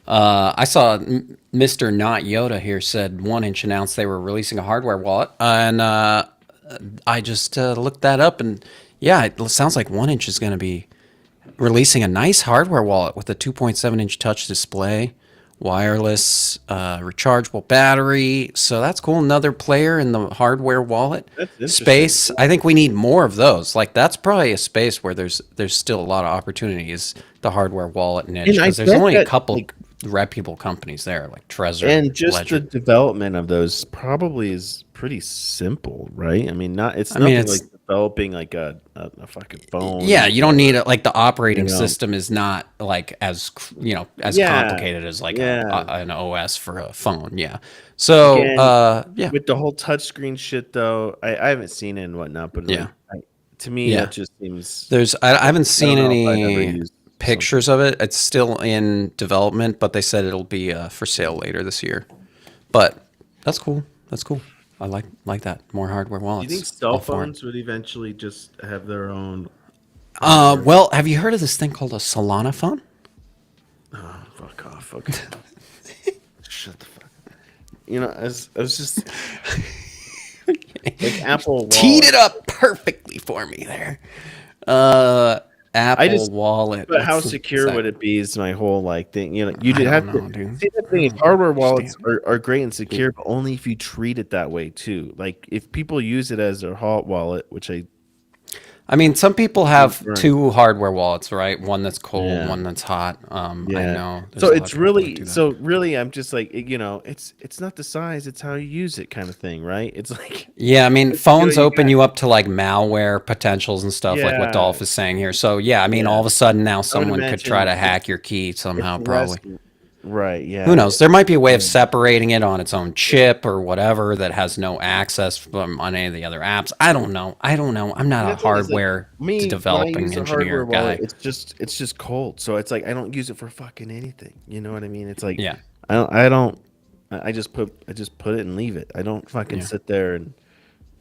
I saw Mr. Not Yoda here said 1inch announced they were releasing a hardware wallet, and I just looked that up, and yeah, it sounds like 1inch is going to be releasing a nice hardware wallet with a 2.7-inch touch display, wireless, rechargeable battery. So that's cool. Another player in the hardware wallet space. I think we need more of those. Like that's probably a space where there's still a lot of opportunity. Is the hardware wallet niche, because there's only a couple reputable companies there, like Trezor and just Ledger. the development of those probably is pretty simple, right? I mean, it's nothing like developing like a fucking phone. Yeah, you don't need the operating system is not like as complicated as like an OS for a phone. Yeah. So again, with the whole touchscreen shit though, I haven't seen it and whatnot, but to me that just seems I haven't seen any pictures of it. It's still in development, but they said it'll be for sale later this year. But that's cool. I like that. More hardware wallets. Do you think cell phones would eventually just have their own? Well, have you heard of this thing called a Solana phone? Oh, fuck off. Okay. Shut the fuck up. I was just... Like Apple Wallet. Teed it up perfectly for me there. Apple Wallet. But how What's secure that? would it be? Is my whole like thing. You know, you I did have don't know, to dude. see the thing. Is hardware wallets are great and secure, but only if you treat it that way too. Like if people use it as their hot wallet, which I mean, some people have Right. 2 hardware wallets, right? One that's cold, Yeah. one that's hot. I know. there's So a lot it's of people that really, do that. so really, I'm just like, you know, it's not the size, it's how you use it, kind of thing, right? It's like, Yeah, I mean, phones you open got- you up to like malware potentials and stuff, like what Yeah. Dolph is saying here. So yeah, I mean, all of a sudden now someone could try to imagine hack your key somehow, it's less- probably. right? Yeah. Who knows? There might be a way of separating it on its own chip or whatever that has no access from on any of the other apps. I don't know. I'm not a The thing is, like, hardware me, when I developing use a engineer hardware guy. wallet, it's just cold. So it's like I don't use it for fucking anything. You know what I mean? It's like Yeah. I just put it and leave it. I don't fucking sit there and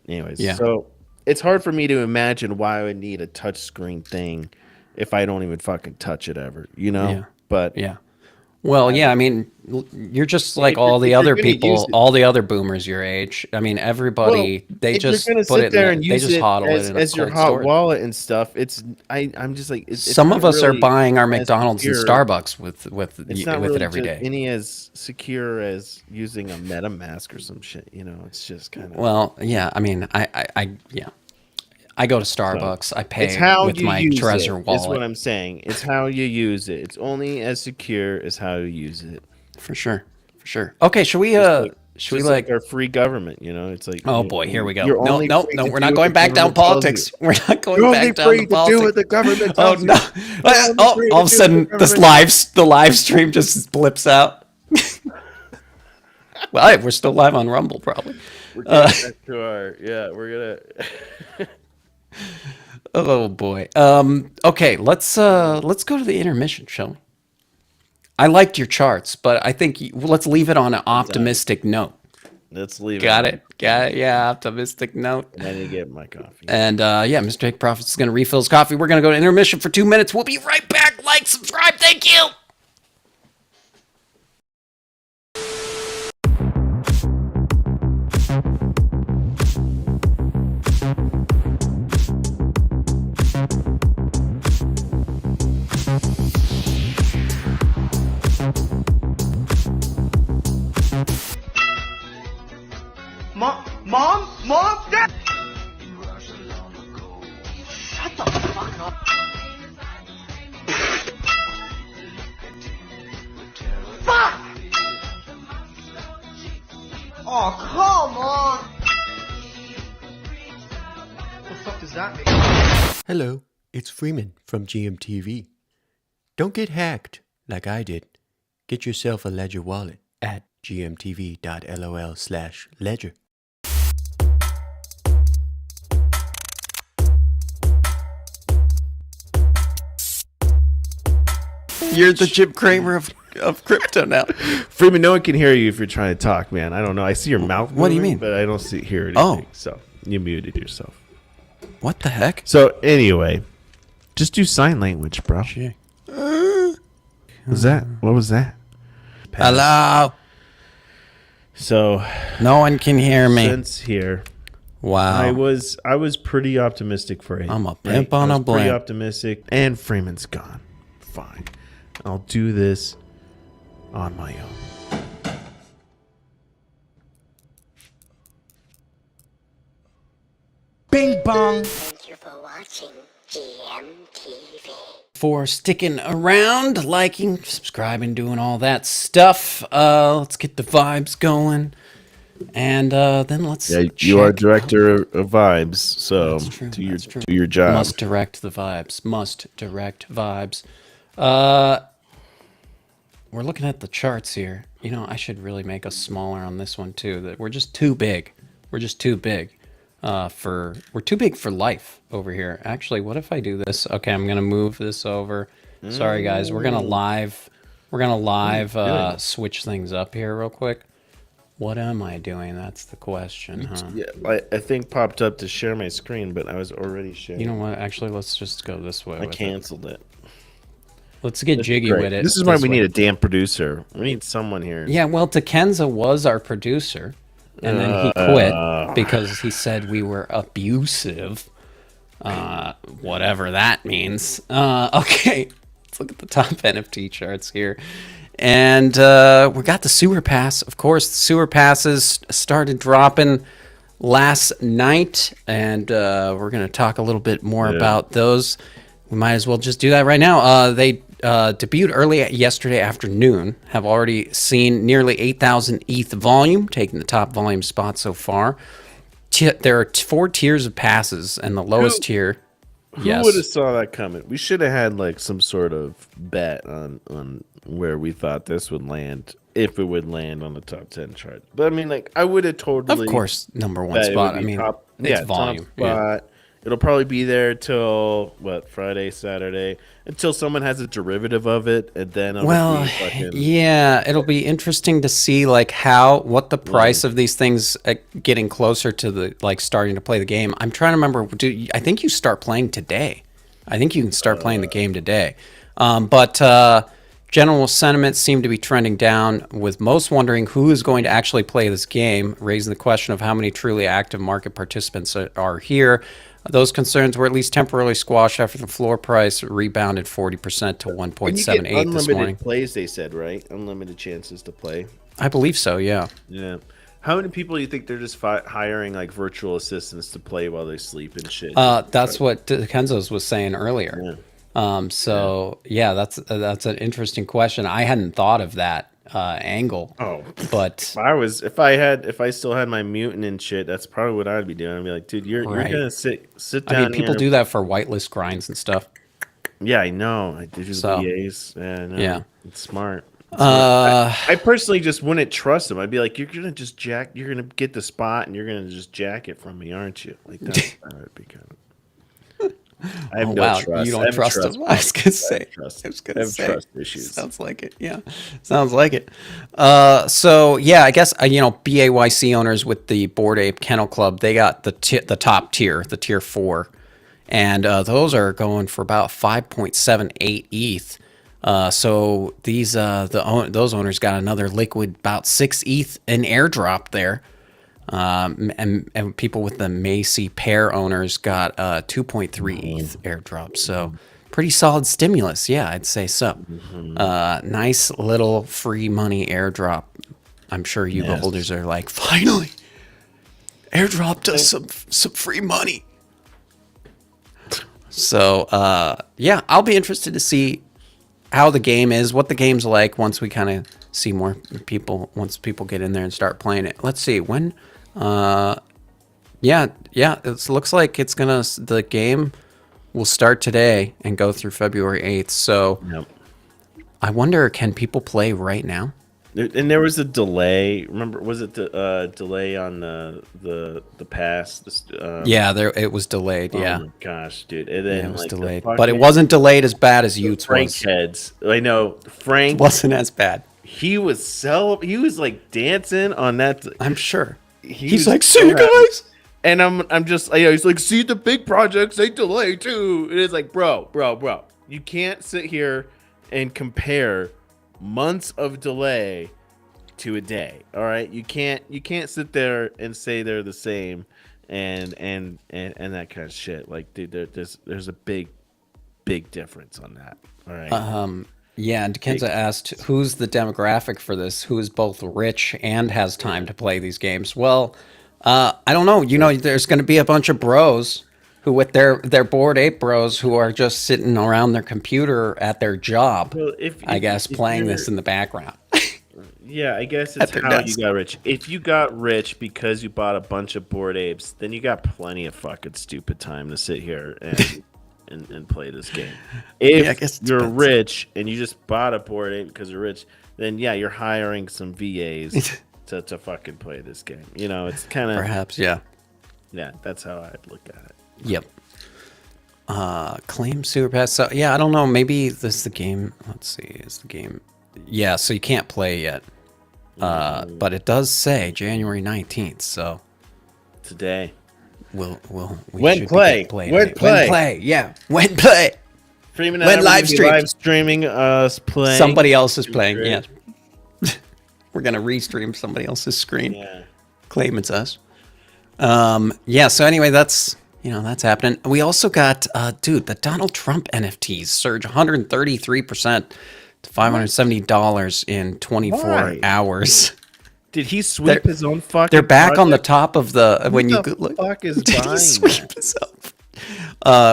anyways. Yeah. So it's hard for me to imagine why I would need a touch screen thing if I don't even fucking touch it ever. You know? Yeah. But Yeah. Well, yeah, I mean, you're just like If you're- all the if you're other gonna use people, it- all the other boomers your age. I mean, everybody, they if just you're gonna put sit it there in and they use just it hodl as, it in a as your cold hot storage. wallet and stuff, I'm just like it's Some not of us are really buying our as McDonald's and secure- Starbucks with It's not with really it every day. any as secure as using a MetaMask or some shit. You know, it's just kind of Well, yeah, I mean, yeah. I go to Starbucks. I pay it's how with you my use Treasure it, wallet. is what I'm saying. It's how you use it. It's only as secure as how you use it. For sure. For sure. Okay, should we should we Just like our free government? You know, it's like oh boy, here we go. you're No, only no, free no, to we're do not what going the back down government tells politics. you. We're not going You're back only down free to to do politics. what the government Oh tells you. no! only free to All of a do sudden, what the this government the live stream just blips out. Well, hey, we're still live on Rumble, probably. We're getting back to our we're gonna. Oh boy. Okay, let's go to the intermission, shall we? I liked your charts, but I think let's leave it on an optimistic note. Let's leave Got it. Yeah, optimistic note. And I need to get my coffee. And yeah, Mr. Jake Profits is going to refill his coffee. We're going to go to intermission for 2 minutes. We'll be right back. Like, subscribe. Thank you. Mom, Dad! Shut the fuck up. Fuck! Oh, come on! What the fuck does that mean? Hello, it's Freeman from GMTV. Don't get hacked like I did. Get yourself a Ledger wallet at gmtv.lol/ledger. You're the Jim Cramer of crypto now. Freeman, no one can hear you if you're trying to talk, man. I don't know. I see your mouth. What do you moving, mean? But I don't hear anything. Oh. So you muted yourself. What the heck? So anyway, just do sign language, bro. What was that? What was that? Hello. So No one can hear me. since here, Wow. I was pretty optimistic for it. I'm a pimp on I a was pretty blimp. optimistic, and Freeman's gone. Fine, I'll do this on my own. Bing bong. Thank you for watching GMTV. For sticking around, liking, subscribing, doing all that stuff. Let's get the vibes going. And then let's Yeah, you are check director of vibes, so That's true, do that's true. your job. Must direct the vibes. Must direct vibes. We're looking at the charts here. You know, I should really make us smaller on this one too. That we're just too big. We're just too big. We're too big for life over here. Actually, what if I do this? Okay, I'm gonna move this over. Sorry guys, we're gonna live switch things up here real quick. What am I doing? That's the question, huh? Yeah, I think popped up to share my screen, but I was already sharing. You know what? Actually, let's just go this way. I with it. canceled it. Let's get jiggy Great. with it. This is why this we way. need a damn producer. We need someone here. Yeah, well, Takenza was our producer. and then he quit because he said we were abusive. Whatever that means. Okay, let's look at the top NFT charts here. And we got the sewer pass. Of course, the sewer passes started dropping last night, and we're going to talk a little bit more about those. We might as well just do that right now. They debuted early yesterday afternoon, have already seen nearly 8,000 ETH volume, taking the top volume spot so far. There are 4 tiers of passes, and the lowest tier. Who would have saw that coming? We should have had like some sort of bet on where we thought this would land, if it would land on the top 10 chart. But I mean, like, I would have totally. Of course, number one spot. I mean, it's volume. Top spot. It'll probably be there till Friday, Saturday, until someone has a derivative of it, and then it'll be interesting to see like what the price of these things getting closer to the starting to play the game. I'm trying to remember. I think you start playing today. I think you can start playing the game today. But general sentiments seem to be trending down, with most wondering who is going to actually play this game, raising the question of how many truly active market participants are here. Those concerns were at least temporarily squashed after the floor price rebounded 40% to 1.78 this morning. Unlimited plays, they said, right? Unlimited chances to play. I believe so, yeah. Yeah. How many people do you think they're just hiring like virtual assistants to play while they sleep and shit? That's what Kenzo's was saying earlier. Yeah. That's an interesting question. I hadn't thought of that angle. But if I still had my mutant and shit, that's probably what I'd be doing. I'd be like, dude, you're gonna sit down. I mean, people do that for whitelist grinds and stuff. Yeah, I know. I did VAs. Yeah, it's smart. I personally just wouldn't trust them. I'd be like, you're gonna get the spot and you're gonna just jack it from me, aren't you? Like that would be kind of. I have no trust. You don't trust them. I was gonna say. I have trust issues. Sounds like it. Yeah, sounds like it. So yeah, I guess BAYC owners with the Bored Ape Kennel Club, they got the top tier, the tier 4, and those are going for about 5.78 ETH. So these those owners got another liquid about 6 ETH in airdrop there. And people with the Macy pair owners got 2.3 ETH airdrop. So pretty solid stimulus. Yeah, I'd say so. Nice little free money airdrop. I'm sure you holders are like, finally, airdropped us some free money. So yeah, I'll be interested to see how the game is, what the game's like once we kind of see more people, once people get in there and start playing it. Let's see when. Yeah, it looks like the game will start today and go through February 8th. So I wonder, can people play right now? And there was a delay. Remember, was it the delay on the pass? It was delayed. Yeah. Oh my gosh, dude! And then it was delayed, but it wasn't delayed as bad as Utes was. Heads. I know Frank wasn't as bad. He was like dancing on that. I'm sure. He's like, see you guys. And I'm just, he's like, see, the big projects, they delay too. And it's like, bro, you can't sit here and compare months of delay to a day. All right, you can't sit there and say they're the same and that kind of shit. Like, dude, there's a big difference on that. All right. Yeah, and Kenza asked, who's the demographic for this? Who is both rich and has time to play these games? Well, I don't know. There's going to be a bunch of bros who, with their Bored Ape bros, who are just sitting around their computer at their job, playing this in the background. Yeah, I guess it's how you got rich. If you got rich because you bought a bunch of Bored Apes, then you got plenty of fucking stupid time to sit here and play this game. If you're rich and you just bought a Bored Ape because you're rich, then yeah, you're hiring some VAs to fucking play this game. It's kind of perhaps, yeah. Yeah, that's how I'd look at it. Yep. Claim sewer pass. So yeah, I don't know. Maybe this is the game. Let's see. Is the game? Yeah. So you can't play yet. But it does say January 19th. So today. When play. Yeah. When play. Freeman when live streaming us playing. Somebody else is playing. Yeah. We're gonna restream somebody else's screen. Yeah. claim it's us. Yeah. So anyway, that's happening. We also got, dude, the Donald Trump NFTs surge 133% to $570 in 24 hours. Did he sweep his own fucking? They're back on the project? top of the when Who you the look. fuck is Did he buying sweep that? himself?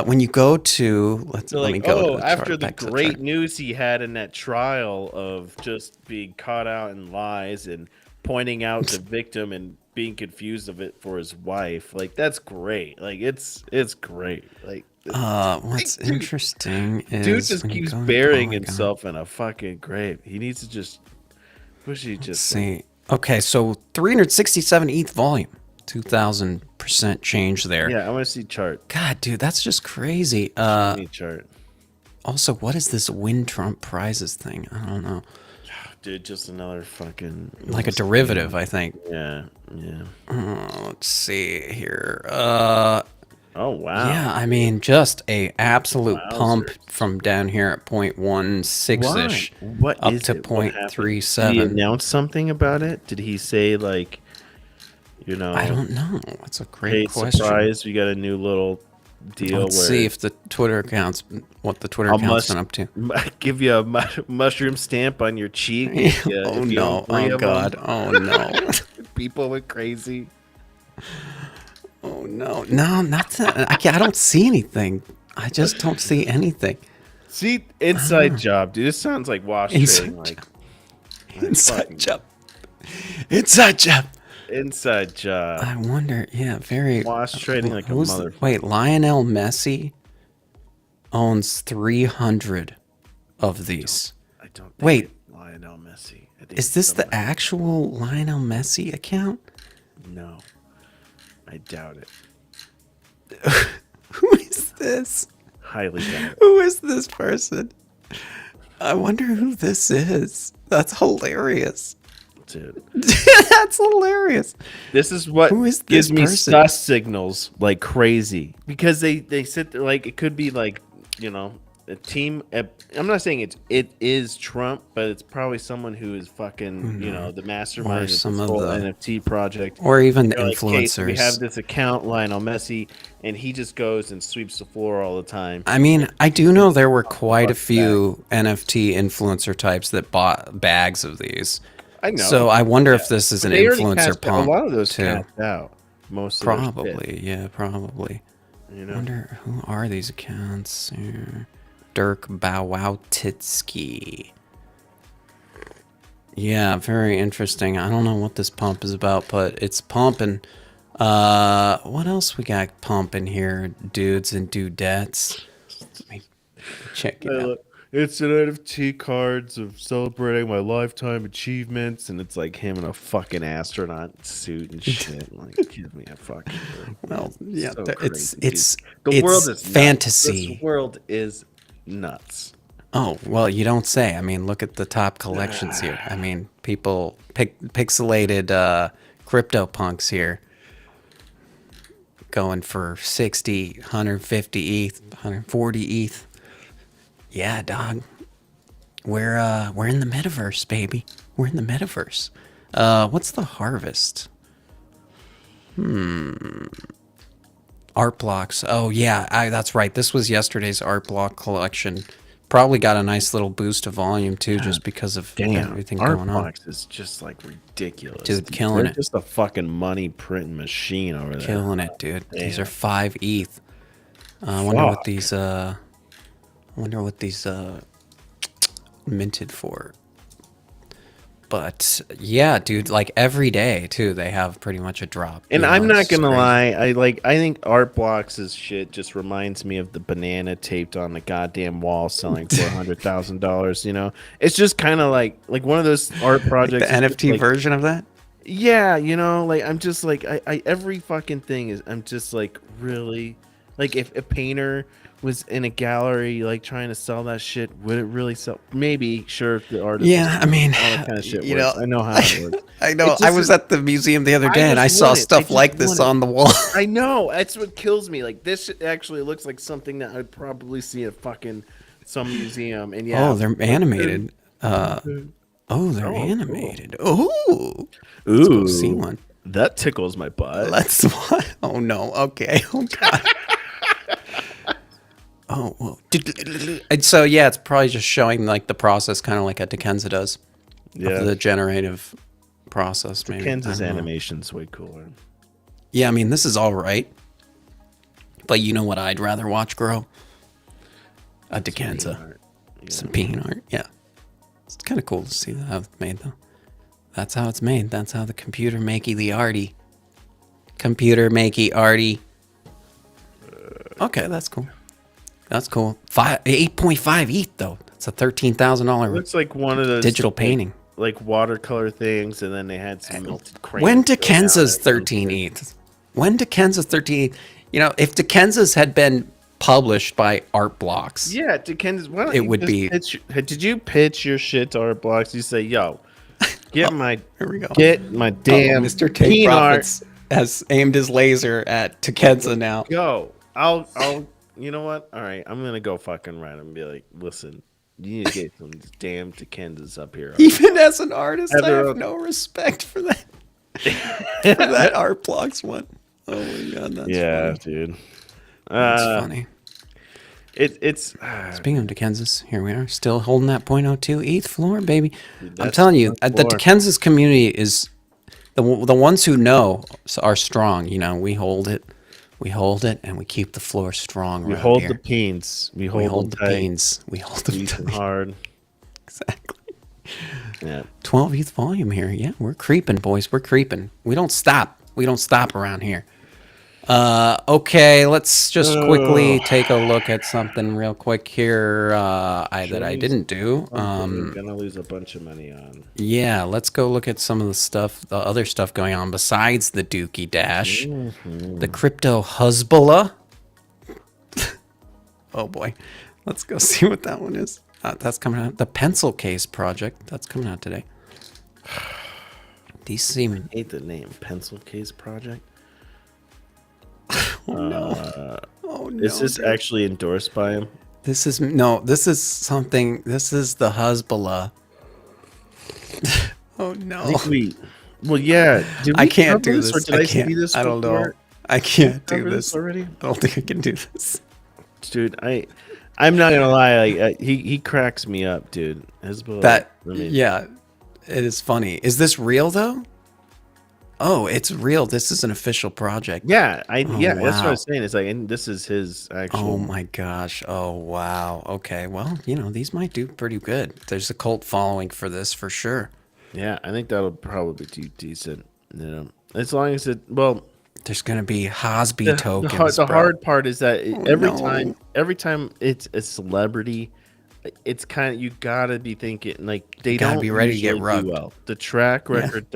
When you go to let me go. To the after chart, the back to great chart. news he had in that trial of just being caught out in lies and pointing out the victim and being confused of it for his wife, like that's great. Like it's great. Like What's interesting is dude just when you keeps go to burying Polygon. himself in a fucking grave. He needs to just Let's see. Okay, so 367 ETH volume, 2,000% change there. Yeah, I want to see chart. God, dude, that's just crazy. Chart. Also, what is this win Trump prizes thing? I don't know. Dude, just another fucking Like a derivative, I think. Yeah. Let's see here. Oh wow. Yeah, I mean, just a absolute pump from down here at 0.16 ish, What up is to it? What happened? Did he 0.37. announce something about it? Did he say like, I don't know. That's a great hey, question. surprise! We got a new little deal. Let's see if the Twitter account's what the Twitter account's been up to. Give you a mushroom stamp on your cheek. Oh no! Oh god! Oh no! People went crazy. Oh no! No, not that. I don't see anything. I just don't see anything. See, inside job, dude. This sounds like wash trading. Like inside job. Inside job. Inside job. I wonder. Yeah, very. Wash trading like a mother. Wait, Lionel Messi owns 300 of these. I don't. Wait. Lionel Messi. Is this the actual Lionel Messi account? No. I doubt it. Who is this? Highly doubt it. Who is this person? I wonder who this is. That's hilarious. Dude. That's hilarious. This is what Who is gives this me person? sus signals like crazy. Because they sit there like it could be like, a team. I'm not saying it is Trump, but it's probably someone who is fucking, the mastermind of this some of whole the- NFT project. Or even the They're like, "Okay, so we influencers. have this account, Lionel Messi, and he just goes and sweeps the floor all the time. I mean, I do know there were quite a few NFT influencer types that bought bags of these. I know. So I wonder if this is an They already influencer cashed out- pump A lot of those too. cashed out. Most of their shit. Probably, yeah, probably. You I know? wonder who are these accounts here? Dirk Bowowtitsky. Yeah, very interesting. I don't know what this pump is about, but it's pumping. What else we got pumping here, dudes and dudettes? Let me check it out. It's an NFT cards of celebrating my lifetime achievements, and it's like him in a fucking astronaut suit and shit. Like, give me a fucking break. Well, yeah, So it's crazy, it's dude. The world is fantasy. Nuts. This world is nuts. Oh, well, you don't say. I mean, look at the top collections here. I mean, people pixelated crypto punks here going for 60, 150 ETH, 140 ETH. Yeah, dog. We're in the metaverse, baby. We're in the metaverse. What's the harvest? Art blocks. Oh yeah, that's right. This was yesterday's art block collection. Probably got a nice little boost of volume too, just because of everything Art going on. Box is just like ridiculous. Just dude. killing They're it. Just a fucking money printing machine over there. Killing it, dude. These are Damn. 5 ETH. I wonder what Fuck. these minted for. But yeah, dude, like every day too, they have pretty much a drop. And You know, I'm not it's gonna crazy. lie, I think Art Blocks' shit just reminds me of the banana taped on the goddamn wall selling for $100,000. You know, it's just kind of like one of those art projects. The NFT like, version of that. Yeah, you know, like I'm just like I every fucking thing is I'm just like really like if a painter was in a gallery like trying to sell that shit, would it really sell? Maybe, sure, if the artist. Yeah, I mean, all that kind of shit. you works. know, I know how it works. I know. It I just was is- at the museum the other I day and I just saw want it. I stuff just like this want it. on the wall. I know. That's what kills me. Like this shit actually looks like something that I'd probably see at fucking some museum. And yeah, Oh, they're animated. Oh, they're Oh, animated. Ooh. Ooh, Let's go see one. That tickles my butt. Let's what? Oh no. Okay. Oh god. Oh. Whoa. And so yeah, it's probably just showing like the process, kind of like a Dickenza does. Yeah. Of the generative process. Maybe. Kansas animation's way cooler. Yeah, I mean this is all right, but you know what I'd rather watch grow? A Dickenza. Some peanut art. Yeah. It's kind of cool to see how it's made though. That's how it's made. That's how the computer makey the arty. Computer makey arty. Okay, that's cool. That's cool. 8.5 ETH though. That's a $13,000. Looks like one of those digital painting, like watercolor things, and then they had some melted crayon. When Dickenza's 13 ETH? When Dickenza's 13 ETH? You know, if Dickenza's had been published by Art Blocks, yeah, Dickenza's. It would be. Did you pitch your shit to Art Blocks? You say, "Yo, get here we go. Get my damn Mr. Take Profits has aimed his laser at Dickenza now. Go. I'll. You know what? All right, I'm gonna go fucking write him and be like, listen, you need to get some damn Dickenzas up here. Even as an artist, I have no respect for that. For that Art Blocks one. Oh my god, that's funny. Dude. That's funny. It's Speaking of Dickenzas, here we are, still holding that 0.02 ETH floor, baby. I'm telling you, the Dickenzas community is the ones who know are strong. You know, we hold it, and we keep the floor strong. We hold the peens. We hold the peens. We hold them tight. Hard. Exactly. Yeah. 12 ETH volume here. Yeah, we're creeping, boys. We're creeping. We don't stop. We don't stop around here. Okay, let's just quickly take a look at something real quick here that I didn't do. I'm gonna lose a bunch of money on. Yeah, let's go look at some of the other stuff going on besides the Dookey Dash. The crypto Hezbollah. Oh boy, let's go see what that one is. That's coming out. The Pencil Case Project. That's coming out today. These seem. I hate the name Pencil Case Project. Oh no! Oh no! Is this actually endorsed by him? This is no. This is something. This is the Hezbollah. Oh no! Well, yeah. I can't do this. Or did I see this? I don't know. I can't do this already. I don't think I can do this, dude. I'm not gonna lie. Like he cracks me up, dude. Hezbollah. Yeah, it is funny. Is this real though? Oh, it's real. This is an official project. Yeah, wow. That's what I was saying. It's like, and this is his actual. Oh my gosh. Oh wow. Okay. Well, you know, these might do pretty good. There's a cult following for this for sure. Yeah, I think that'll probably be decent. You know, as long as there's gonna be Hosby tokens. The hard part is that every time it's a celebrity, it's kind of, you gotta be thinking like they don't be ready to get rugged. Well, the track record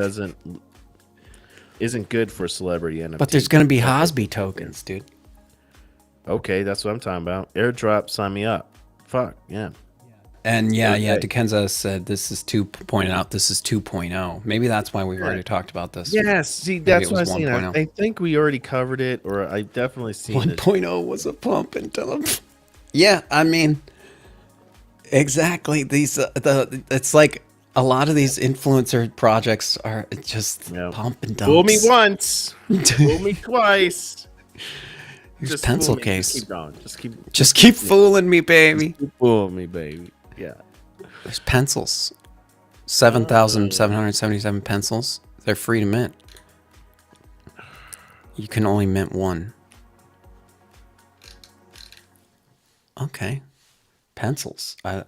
isn't good for celebrity NFTs. But there's gonna be Hosby tokens, dude. Okay, that's what I'm talking about. Airdrop, sign me up. Fuck yeah. And Dickenza said this is 2.0. Maybe that's why we've already talked about this. Yes, see, that's what I was saying. I think we already covered it, or I definitely seen 1.0 was a pump until them. Yeah, I mean, exactly. These it's like a lot of these influencer projects are just pump and dumps. Fool me once, fool me twice. Here's Pencil Case. Keep going. Just keep fooling me, baby. Just keep fooling me, baby. Yeah. There's pencils. 7,777 pencils. They're free to mint. You can only mint one. Okay. Pencils. I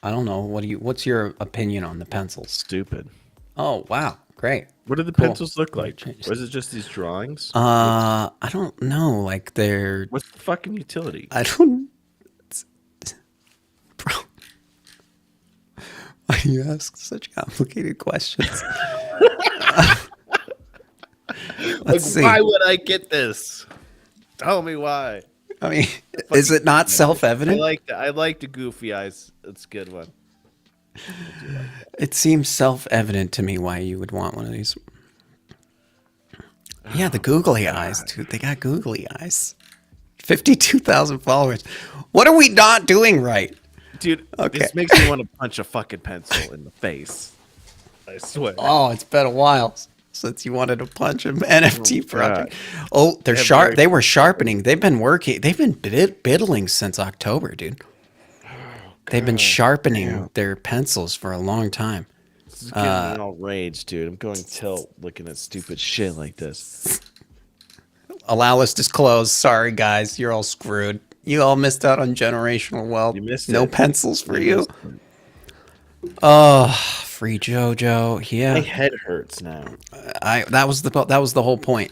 don't know. What's your opinion on the pencils? Stupid. Oh, wow. Great. What do the pencils look like? Or is it just these drawings? I don't know. Like they're. What's the fucking utility? I don't. Bro. Why do you ask such complicated questions? Let's see. Why would I get this? Tell me why. I mean, is it not self-evident? I like the goofy eyes. It's a good one. It seems self-evident to me why you would want one of these. Yeah, the googly eyes, dude. They got googly eyes. 52,000 followers. What are we not doing right? Dude, this makes me want to punch a fucking pencil in the face. I swear. Oh, it's been a while. since you wanted to punch an NFT project. God. Oh, they're Yeah, sharp. very They were sharpening. They've been working. They've been biddling since October, dude. They've been sharpening their pencils for a long time. This is getting me all rage, dude. I'm going tilt looking at stupid shit like this. Allow list is closed. Sorry, guys. You're all screwed. You all missed out on generational wealth. You missed no it. pencils for you. missed it. Oh, free JoJo. Yeah. My head hurts now. That was the whole point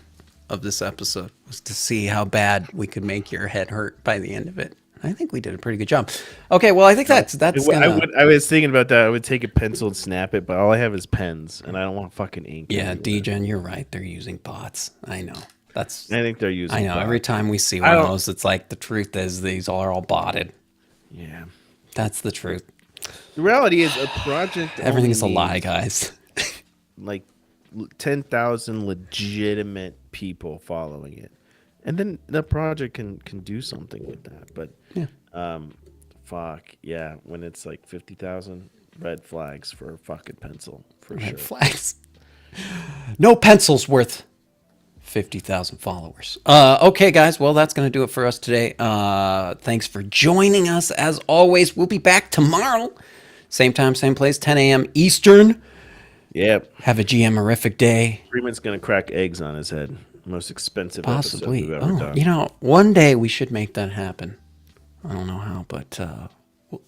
of this episode, was to see how bad we could make your head hurt by the end of it. I think we did a pretty good job. Okay, well, I think that's I was thinking about that. I would take a pencil and snap it, but all I have is pens, and I don't want fucking ink. Yeah, anywhere. DGen, you're right. They're using bots. I know. I think they're using. I know. bots. Every time we see one of those, it's like the truth is these are all botted. Yeah, that's the truth. The reality is a project. Everything's a only lie, needs, guys. like 10,000 legitimate people following it, and then the project can do something with that. But yeah, fuck yeah, when it's like 50,000, red flags for a fucking pencil for sure. Red flags. No pencils worth 50,000 followers. Okay, guys. Well, that's going to do it for us today. Thanks for joining us. As always, we'll be back tomorrow. Same time, same place, 10 a.m. Eastern. Yep. Have a GM-erific day. Freeman's going to crack eggs on his head. Most expensive Possibly. episode we've ever done. You know, one day we should make that happen. I don't know how, but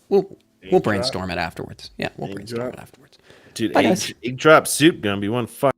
we'll brainstorm it afterwards. Yeah, we'll brainstorm it afterwards. Dude, Bye, guys. egg drop soup going to be one fuck.